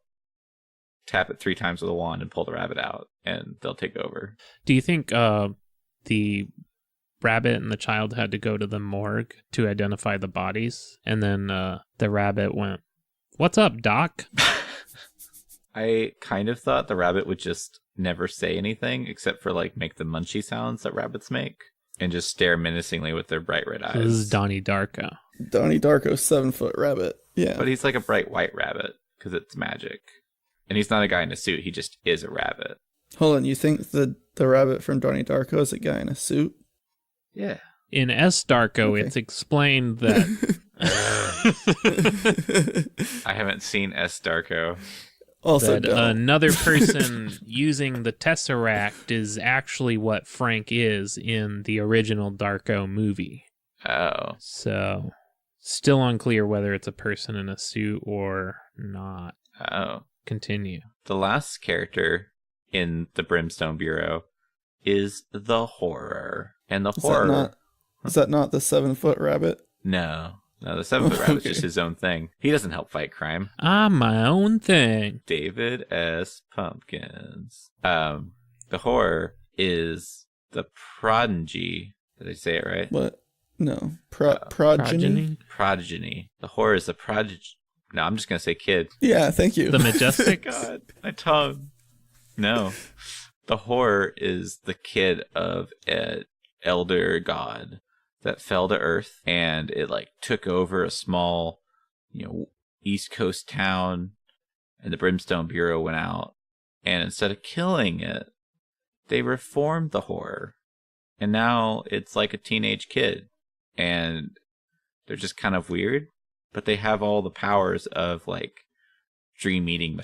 tap it 3 times with a wand, and pull the rabbit out, and they'll take over. Do you think the rabbit and the child had to go to the morgue to identify the bodies, and then the rabbit went, "What's up, Doc?" I kind of thought the rabbit would just never say anything except for like make the munchy sounds that rabbits make and just stare menacingly with their bright red eyes. This is Donnie Darko. Donnie Darko's 7-foot rabbit. Yeah. But he's like a bright white rabbit because it's magic. And he's not a guy in a suit. He just is a rabbit. Hold on, you think the rabbit from Donnie Darko is a guy in a suit? Yeah. In S. Darko, Okay. it's explained that I haven't seen S. Darko. Also, that another person using the Tesseract is actually what Frank is in the original Darko movie. Oh. So, still unclear whether it's a person in a suit or not. Oh. Continue. The last character in the Brimstone Bureau is the Horror. And the Horror... Is that not the 7-foot rabbit? No, the 7-foot rabbit's Okay. just his own thing. He doesn't help fight crime. I'm my own thing. David S. Pumpkins. The Horror is the prodigy. Did I say it right? What? No. Progeny? Progeny. The Horror is the prodigy. No, I'm just going to say kid. Yeah, thank you. The Majestic. God, my tongue. No. The Horror is the kid of an elder god that fell to earth, and it like took over a small, East Coast town, and the Brimstone Bureau went out, and instead of killing it, they reformed the Horror, and now it's like a teenage kid, and they're just kind of weird, but they have all the powers of like dream-eating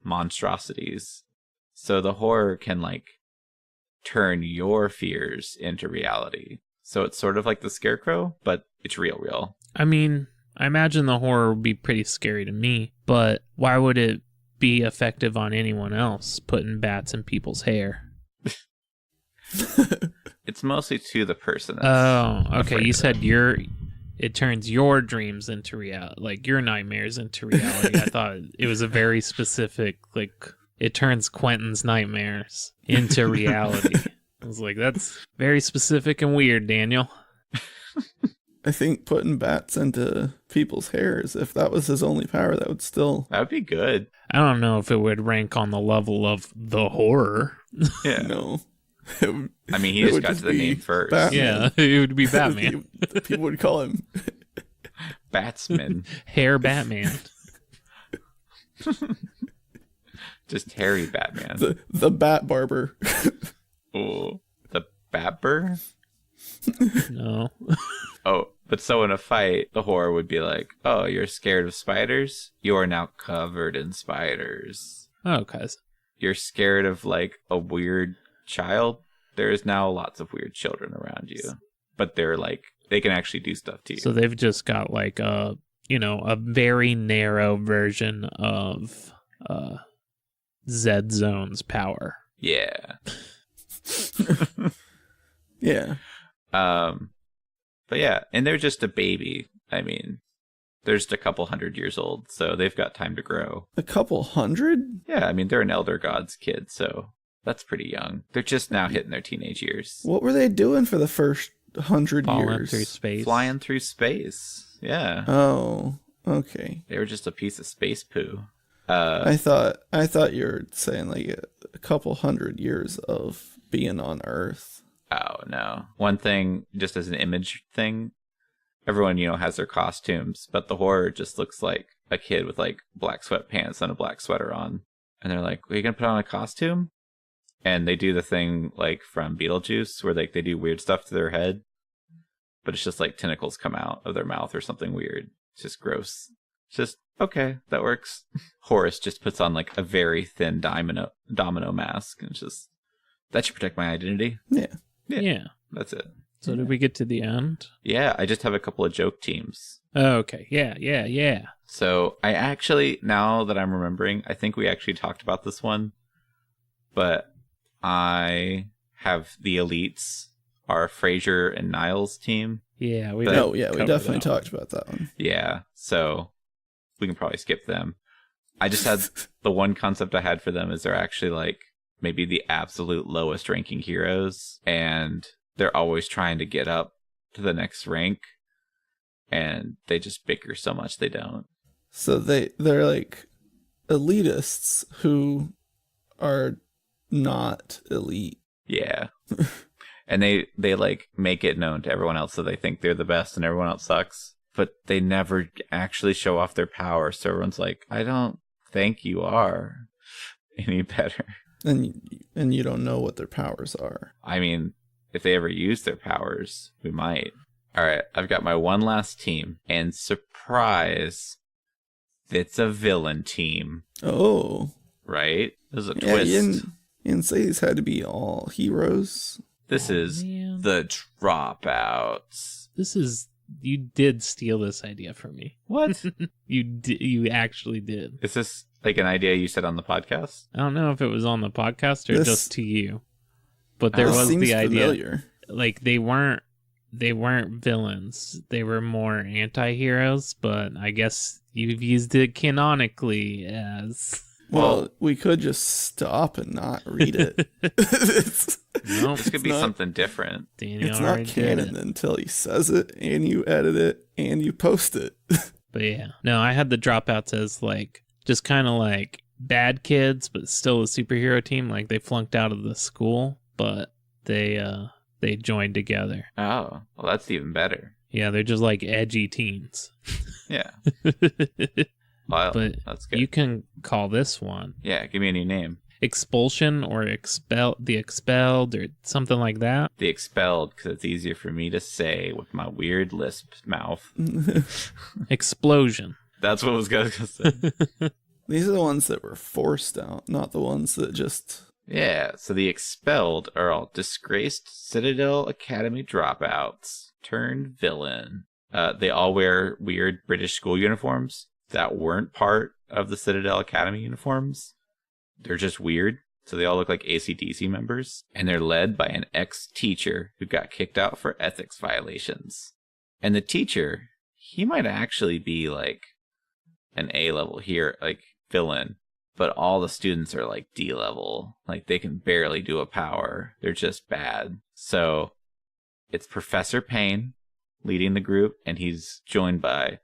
monstrosities. So the Horror can like turn your fears into reality. So it's sort of like the Scarecrow, but it's real. I mean, I imagine the Horror would be pretty scary to me, but why would it be effective on anyone else, putting bats in people's hair? It's mostly to the person. Oh, okay. afraid You of said it. it turns your dreams into reality, like your nightmares into reality. I thought it was a very specific, like, it turns Quentin's nightmares into reality. I was like, that's very specific and weird, Daniel. I think putting bats into people's hairs, if that was his only power, that would still... That would be good. I don't know if it would rank on the level of the Horror. Yeah. No. I mean, he It just would got just to the be name first. Batman. Yeah, it would be Batman. People would call him... Batsman. Hair Batman. Just hairy Batman. the Bat Barber. Ooh. The Batber? No. Oh, but so in a fight, the Horror would be like, oh, you're scared of spiders? You are now covered in spiders. Oh, cuz. You're scared of like a weird child? There is now lots of weird children around you. But they're like, they can actually do stuff to you. So they've just got like a very narrow version of Zed Zone's power. Yeah. Yeah. But yeah, and they're just a baby. I mean, they're just a couple 100 years old, so they've got time to grow. A couple hundred? Yeah, I mean, they're an elder god's kid, so that's pretty young. They're just now hitting their teenage years. What were they doing for the first 100 Falling years? through space. Flying through space. Yeah. Oh, okay. They were just a piece of space poo. I thought you were saying like a couple 100 years of being on Earth. Oh, no. One thing, just as an image thing, everyone, has their costumes, but the Horror just looks like a kid with, like, black sweatpants and a black sweater on. And they're like, are you going to put on a costume? And they do the thing, like, from Beetlejuice, where, like, they do weird stuff to their head, but it's just, like, tentacles come out of their mouth or something weird. It's just gross. It's just okay, that works. Horace just puts on like a very thin domino mask and just, that should protect my identity. Yeah. That's it. So did we get to the end? Yeah, I just have a couple of joke teams. Oh, okay. Yeah. So I actually, now that I'm remembering, I think we actually talked about this one, but I have the elites, our Fraser and Niles team. Yeah, we we covered definitely that talked about that one. Yeah, so we can probably skip them. I just had the one concept I had for them is they're actually like maybe the absolute lowest ranking heroes, and they're always trying to get up to the next rank, and they just bicker so much they don't. So they're like elitists who are not elite. Yeah. And they like make it known to everyone else that they think they're the best and everyone else sucks, but they never actually show off their power. So everyone's like, I don't think you are any better. And you don't know what their powers are. I mean, if they ever use their powers, we might. All right, I've got my one last team, and surprise, it's a villain team. Oh. Right? There's a Yeah, twist. you didn't say these had to be all heroes. This is man. the Dropouts. You did steal this idea from me. What? You actually did. Is this like an idea you said on the podcast? I don't know if it was on the podcast or This- just to you, but there This was seems the idea. familiar. Like they weren't villains. They were more anti-heroes, but I guess you've used it canonically as Well, we could just stop and not read it. it's nope. This could be not- something different. Daniel it's already not did canon it. until he says it, and you edit it, and you post it. But yeah, no, I had the Dropouts as like just kind of like bad kids, but still a superhero team. Like they flunked out of the school, but they joined together. Oh, well, that's even better. Yeah, they're just like edgy teens. Yeah. Well, But that's good. you can call this one Yeah, give me a new name. Expulsion or the Expelled or something like that. The Expelled, because it's easier for me to say with my weird lisp mouth. Explosion. That's what I was going to say. These are the ones that were forced out, not the ones that just... Yeah, so the Expelled are all disgraced Citadel Academy dropouts turned villain. They all wear weird British school uniforms that weren't part of the Citadel Academy uniforms. They're just weird, so they all look like AC/DC members, and they're led by an ex-teacher who got kicked out for ethics violations. And the teacher, he might actually be like an A-level here, like villain, but all the students are like D-level. Like they can barely do a power. They're just bad. So it's Professor Payne leading the group, and he's joined by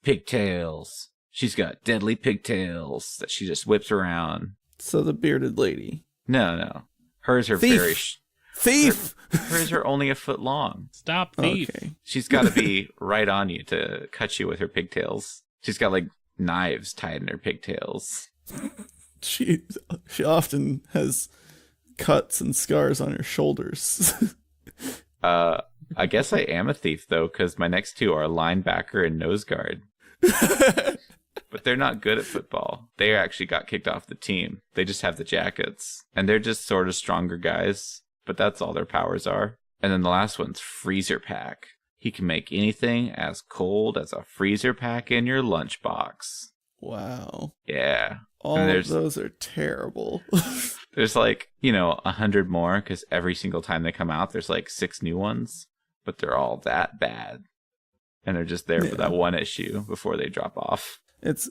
Pigtails. She's got deadly pigtails that she just whips around. So the bearded lady. No. Hers are Thief! very... Thief! Hers are only a foot long. Stop thief. Okay. She's got to be right on you to cut you with her pigtails. She's got like knives tied in her pigtails. She often has cuts and scars on her shoulders. I guess I am a thief though, because my next two are linebacker and nose guard. But they're not good at football. They actually got kicked off the team. They just have the jackets. And they're just sort of stronger guys. But that's all their powers are. And then the last one's Freezer Pack. He can make anything as cold as a freezer pack in your lunchbox. Wow. Yeah. All And of those are terrible. There's like, 100 more, because every single time they come out, there's like 6 new ones. But they're all that bad. And they're just there for that one issue before they drop off. It's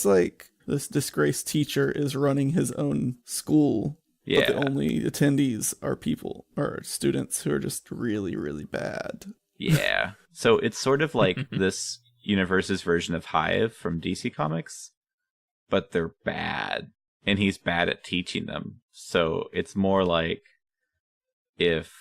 like this disgraced teacher is running his own school, Yeah. but the only attendees are students who are just really, really bad. Yeah. So it's sort of like this universe's version of Hive from DC Comics, but they're bad. And he's bad at teaching them. So it's more like if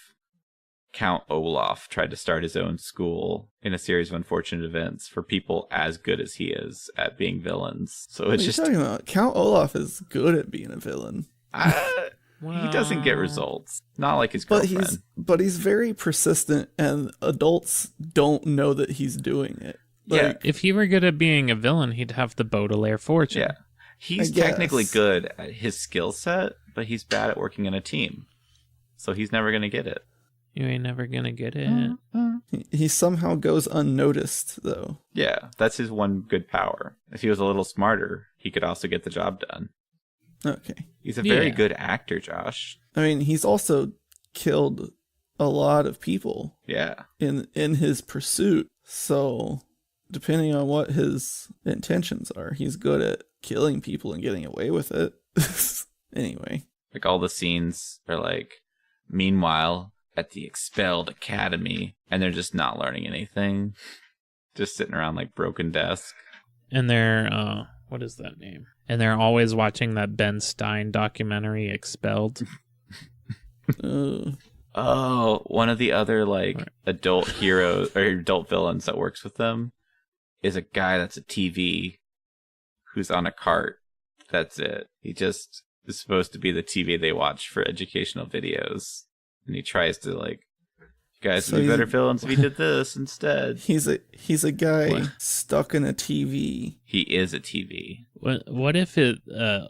Count Olaf tried to start his own school in a series of unfortunate events for people as good as he is at being villains. So What it's are you just... talking about? Count Olaf is good at being a villain. He doesn't get results. Not like his But girlfriend. he's very persistent, and adults don't know that he's doing it. Yeah. If he were good at being a villain, he'd have the Baudelaire fortune. Yeah. He's I guess. technically good at his skill set, but he's bad at working in a team. So he's never going to get it. You ain't never gonna get it. He somehow goes unnoticed, though. Yeah, that's his one good power. If he was a little smarter, he could also get the job done. Okay. He's a very good actor, Josh. I mean, he's also killed a lot of people Yeah. in his pursuit. So, depending on what his intentions are, he's good at killing people and getting away with it. Anyway. Like all the scenes are like, meanwhile, at the expelled academy, and they're just not learning anything. Just sitting around like broken desk. And they're, what is that name? And they're always watching that Ben Stein documentary, Expelled. Oh, one of the other like adult heroes or adult villains that works with them is a guy that's a TV who's on a cart. That's it. He just is supposed to be the TV they watch for educational videos. And he tries to like, you guys would be better villains if he did this instead. He's a guy stuck in a TV. He is a TV. What if it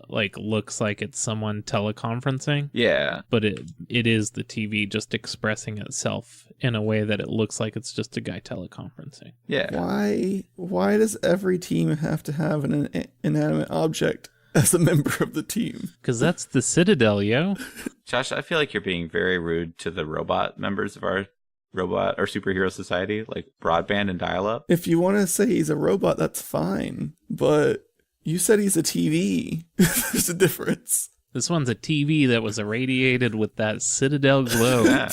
like looks like it's someone teleconferencing? Yeah. But it is the TV just expressing itself in a way that it looks like it's just a guy teleconferencing. Yeah. Why does every team have to have an inanimate object as a member of the team? Because that's the Citadel, yo. Josh, I feel like you're being very rude to the robot members of our robot or superhero society, like broadband and dial-up. If you want to say he's a robot, that's fine. But you said he's a TV. There's a difference. This one's a TV that was irradiated with that Citadel glow. Yeah.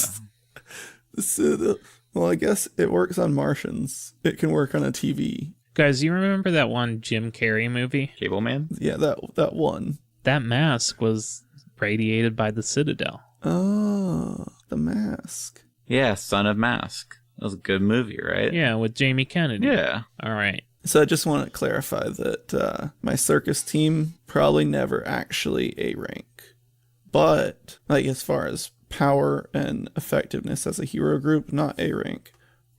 The Citadel. Well, I guess it works on Martians. It can work on a TV. Guys, you remember that one Jim Carrey movie? Cable Man? Yeah, that one. That mask was radiated by the Citadel. Oh, The Mask. Yeah, Son of Mask. That was a good movie, right? Yeah, with Jamie Kennedy. Yeah. All right. So I just want to clarify that my circus team probably never actually A rank. But, like, as far as power and effectiveness as a hero group, not A rank.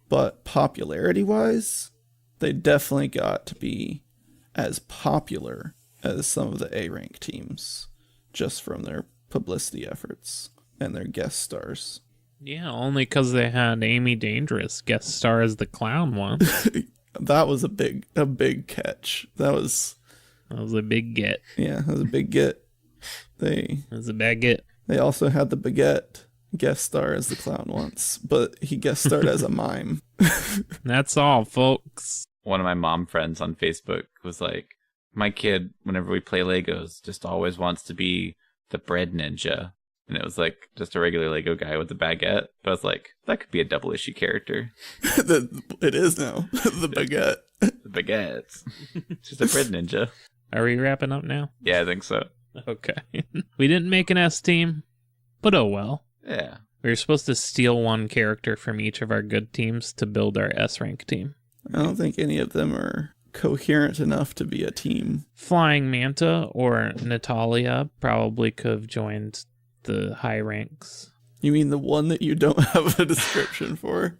But popularity-wise, they definitely got to be as popular as some of the A rank teams, just from their publicity efforts and their guest stars. Yeah, only because they had Amy Dangerous guest star as the clown one. That was a big catch. That was a big get. Yeah, that was a big get. That was a bad get. They also had the baguette guest star as the clown once, but he guest starred as a mime. That's all, folks. One of my mom friends on Facebook was like, my kid, whenever we play Legos, just always wants to be the bread ninja. And it was like just a regular Lego guy with a baguette. But I was like, that could be a double issue character. It is now. The baguette. The baguette. Just a bread ninja. Are we wrapping up now? Yeah, I think so. Okay. We didn't make an S team, but oh well. Yeah. We were supposed to steal one character from each of our good teams to build our S rank team. I don't think any of them are coherent enough to be a team. Flying Manta or Natalia probably could have joined the high ranks. You mean the one that you don't have a description for?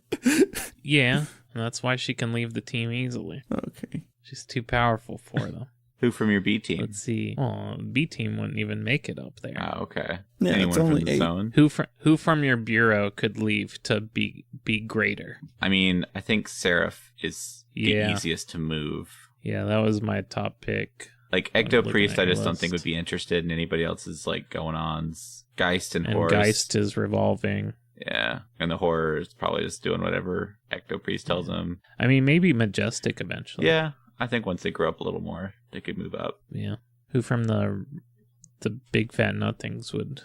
Yeah, and that's why she can leave the team easily. Okay. She's too powerful for them. Who from your B team? Let's see. Oh, B team wouldn't even make it up there. Oh, okay. Yeah, Anyone it's only from the 8. zone? Who from your bureau could leave to be greater? I mean, I think Seraph is the easiest to move. Yeah, that was my top pick. Like Ecto Priest, I just don't think would be interested in anybody else's like going ons. Geist and Horror. Geist is revolving. Yeah, and the Horror is probably just doing whatever Ecto Priest tells him. I mean, maybe Majestic eventually. Yeah, I think once they grow up a little more, they could move up. Yeah. Who from the big fat nothings would?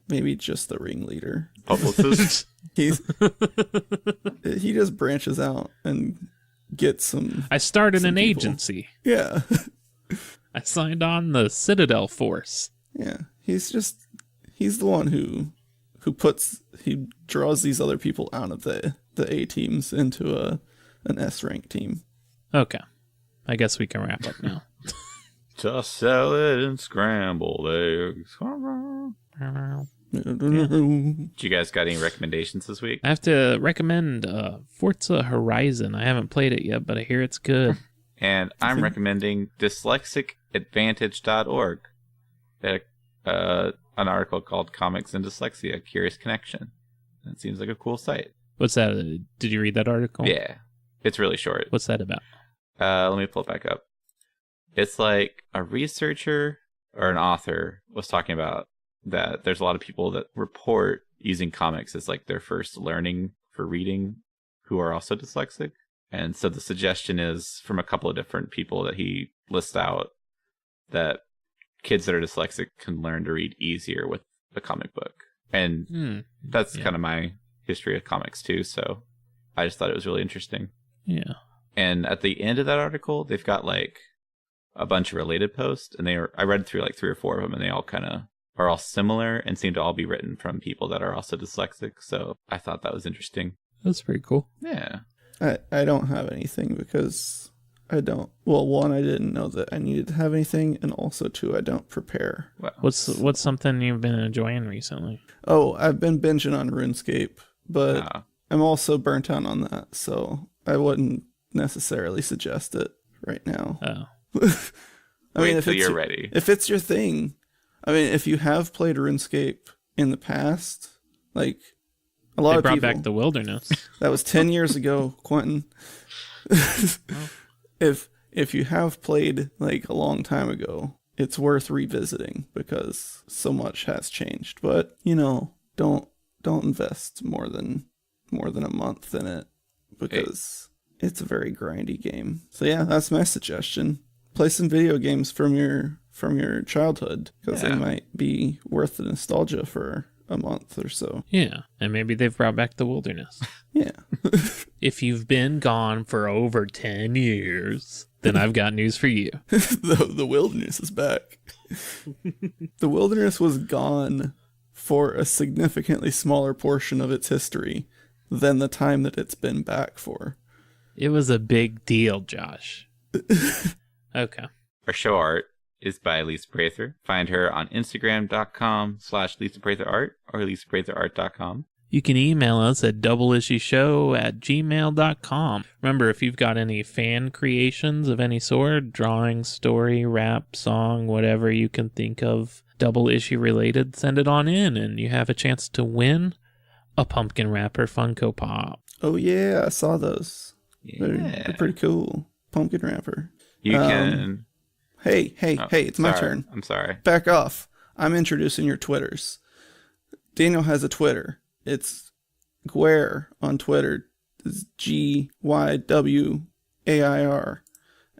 Maybe just the ringleader. Publicist. He just branches out and gets some. I started an people. Agency. Yeah. I signed on the Citadel Force. Yeah, he's the one who draws these other people out of the A teams into an S rank team. Okay, I guess we can wrap up now. Just sell it and scramble eggs. Do you guys got any recommendations this week? I have to recommend Forza Horizon. I haven't played it yet, but I hear it's good. And I'm recommending dyslexicadvantage.org. They had an article called Comics and Dyslexia, Curious Connection. It seems like a cool site. What's that? Did you read that article? Yeah. It's really short. What's that about? Let me pull it back up. It's like a researcher or an author was talking about that there's a lot of people that report using comics as like their first learning for reading who are also dyslexic. And so the suggestion is from a couple of different people that he lists out that kids that are dyslexic can learn to read easier with a comic book. And that's kind of my history of comics too. So I just thought it was really interesting. Yeah. And at the end of that article, they've got like a bunch of related posts, and I read through like 3 or 4 of them, and they all kind of are all similar and seem to all be written from people that are also dyslexic. So I thought that was interesting. That's pretty cool. Yeah. I don't have anything because I don't. Well, 1, I didn't know that I needed to have anything, and also 2, I don't prepare. Well, What's something you've been enjoying recently? Oh, I've been binging on RuneScape, but I'm also burnt out on that, so I wouldn't necessarily suggest it right now. Wait until you're ready. If it's your thing, I mean, if you have played RuneScape in the past, like a lot of people, they brought back the wilderness. That was 10 years ago, Quentin. If you have played like a long time ago, it's worth revisiting because so much has changed. But don't invest more than a month in it because it's a very grindy game. So yeah, that's my suggestion. Play some video games from your childhood because they might be worth the nostalgia for a month or so. Yeah, and maybe they've brought back the wilderness. Yeah. If you've been gone for over 10 years, then I've got news for you. The wilderness is back. The wilderness was gone for a significantly smaller portion of its history than the time that it's been back for. It was a big deal, Josh. Okay. Our show art is by Lisa Prather. Find her on Instagram.com/Lisa Prather Art or LisaPratherArt.com. You can email us at doubleissueshow@gmail.com. Remember, if you've got any fan creations of any sort, drawing, story, rap, song, whatever you can think of double issue related, send it on in and you have a chance to win a pumpkin wrapper Funko Pop. Oh yeah, I saw those. Yeah. They're pretty cool. Pumpkin wrapper. You can... Hey, it's my turn. I'm sorry. Back off. I'm introducing your Twitters. Daniel has a Twitter. It's Gwair on Twitter. It's GYWAIR.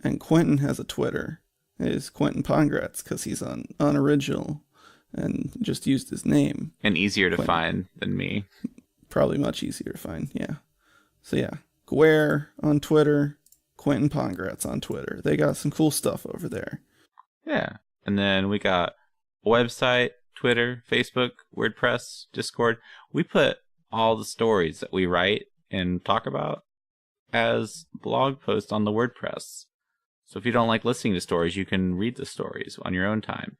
And Quentin has a Twitter. It's Quentin Pongratz because he's unoriginal and just used his name. And easier to find than me. Probably much easier to find, yeah. So yeah, Gwair on Twitter. Quentin Pongratz on Twitter. They got some cool stuff over there. Yeah. And then we got a website, Twitter, Facebook, WordPress, Discord. We put all the stories that we write and talk about as blog posts on the WordPress. So if you don't like listening to stories, you can read the stories on your own time.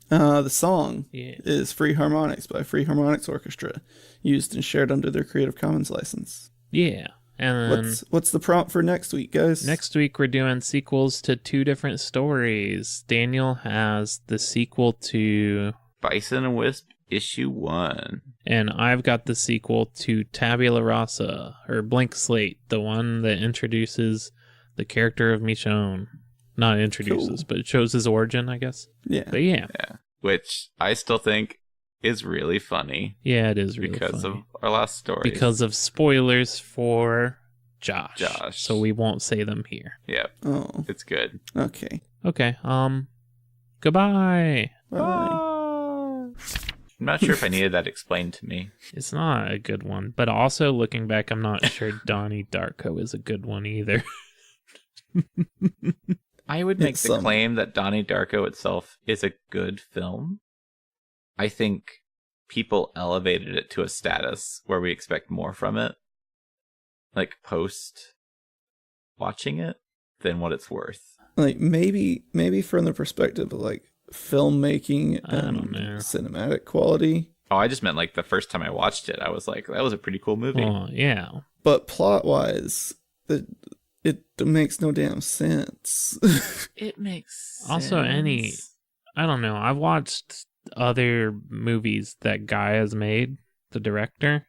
The song is Freeharmonics by Freeharmonics Orchestra, used and shared under their Creative Commons license. Yeah. And what's the prompt for next week, guys? Next week, we're doing sequels to 2 different stories. Daniel has the sequel to Bison and Wisp issue 1. And I've got the sequel to Tabula Rasa, or Blank Slate, the one that introduces the character of Michonne. Not introduces, but it shows his origin, I guess. Yeah. But yeah. Which I still think is really funny. Yeah, it is really because funny. Of our last story. Because of spoilers for Josh. So we won't say them here. Yep. Oh. It's good. Okay. Okay. Goodbye. Bye. I'm not sure if I needed that explained to me. It's not a good one. But also, looking back, I'm not sure Donnie Darko is a good one either. I would make the claim that Donnie Darko itself is a good film. I think people elevated it to a status where we expect more from it, like post watching it, than what it's worth. Like maybe from the perspective of like filmmaking and cinematic quality, Oh, I just meant like the first time I watched it, I was like, that was a pretty cool movie. Well, yeah. But plot-wise, it makes no damn sense. It makes sense. Also, I don't know. I've watched other movies that Guy has made, the director.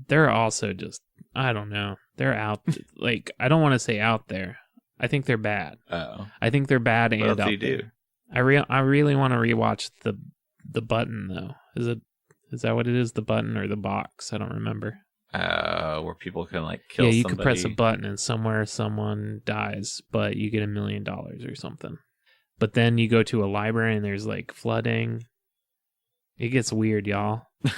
They're also just, I don't know. They're out, like, I don't want to say out there. I think they're bad. Oh. I think they're bad and What else out do you there. do? I really want to rewatch the button though. Is that what it is? The button or the box? I don't remember. Where people can like kill Yeah, you somebody. could press a button and somewhere someone dies, but you get $1 million or something. But then you go to a library and there's like flooding. It gets weird, y'all. I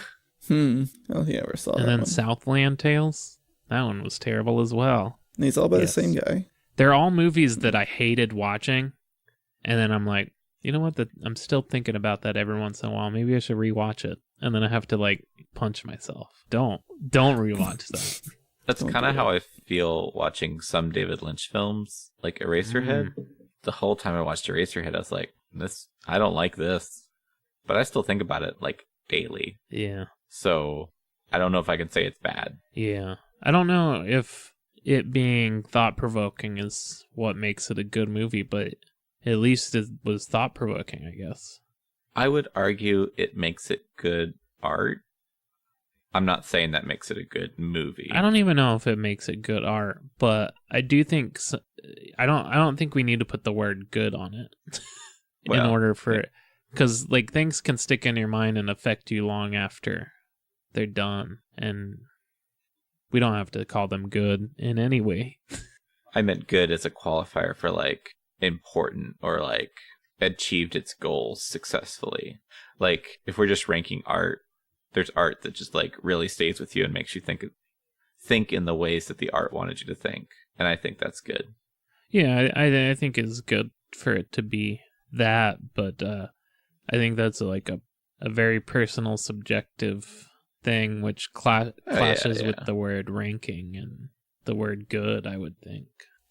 don't think I ever saw And that then one. Southland Tales. That one was terrible as well. And he's all by Yes. the same guy. They're all movies that I hated watching. And then I'm like, you know what? I'm still thinking about that every once in a while. Maybe I should rewatch it. And then I have to like punch myself. Don't rewatch that. That's Don't kind do of it. how I feel watching some David Lynch films, like Eraserhead. The whole time I watched Eraserhead, I was like, I don't like this. But I still think about it like daily. Yeah. So I don't know if I can say it's bad. Yeah. I don't know if it being thought-provoking is what makes it a good movie, but at least it was thought-provoking, I guess. I would argue it makes it good art. I'm not saying that makes it a good movie. I don't even know if it makes it good art, but I do think I don't think we need to put the word good on it in Well, order for it, because like things can stick in your mind and affect you long after they're done, and we don't have to call them good in any way. I meant good as a qualifier for like important or like achieved its goals successfully. Like if we're just ranking art, there's art that just like really stays with you and makes you think in the ways that the art wanted you to think, and I think that's good. Yeah, I think it's good for it to be that, but I think that's like a very personal, subjective thing, which clashes with the word ranking and the word good, I would think.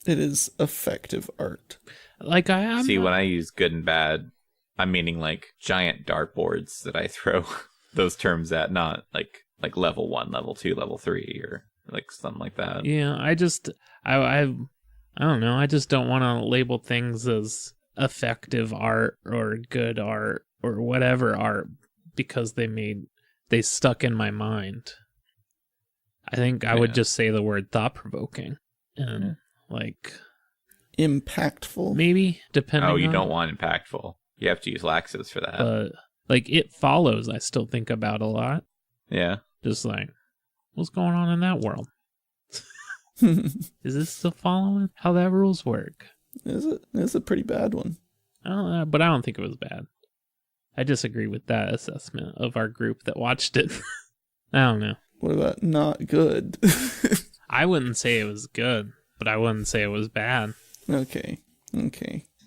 It is effective art. Like I'm See, when I use good and bad, I'm meaning like giant dartboards that I throw those terms at, not like level 1, level 2, level 3, or like something like that. Yeah, I don't know. I just don't want to label things as effective art or good art or whatever art because they stuck in my mind. I think I would just say the word thought-provoking and like Impactful. maybe depending. Oh, you on don't want impactful. You have to use laxatives for that. But like It Follows, I still think about a lot. Yeah. Just like, what's going on in that world? Is this still following how that rules work? Is it? It's a pretty bad one. I don't know, but I don't think it was bad. I disagree with that assessment of our group that watched it. I don't know. What about not good? I wouldn't say it was good, but I wouldn't say it was bad. Okay.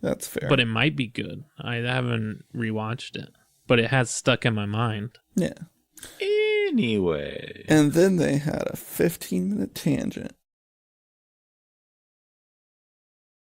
That's fair. But it might be good. I haven't rewatched it, but it has stuck in my mind. Yeah. Anyway. And then they had a 15-minute tangent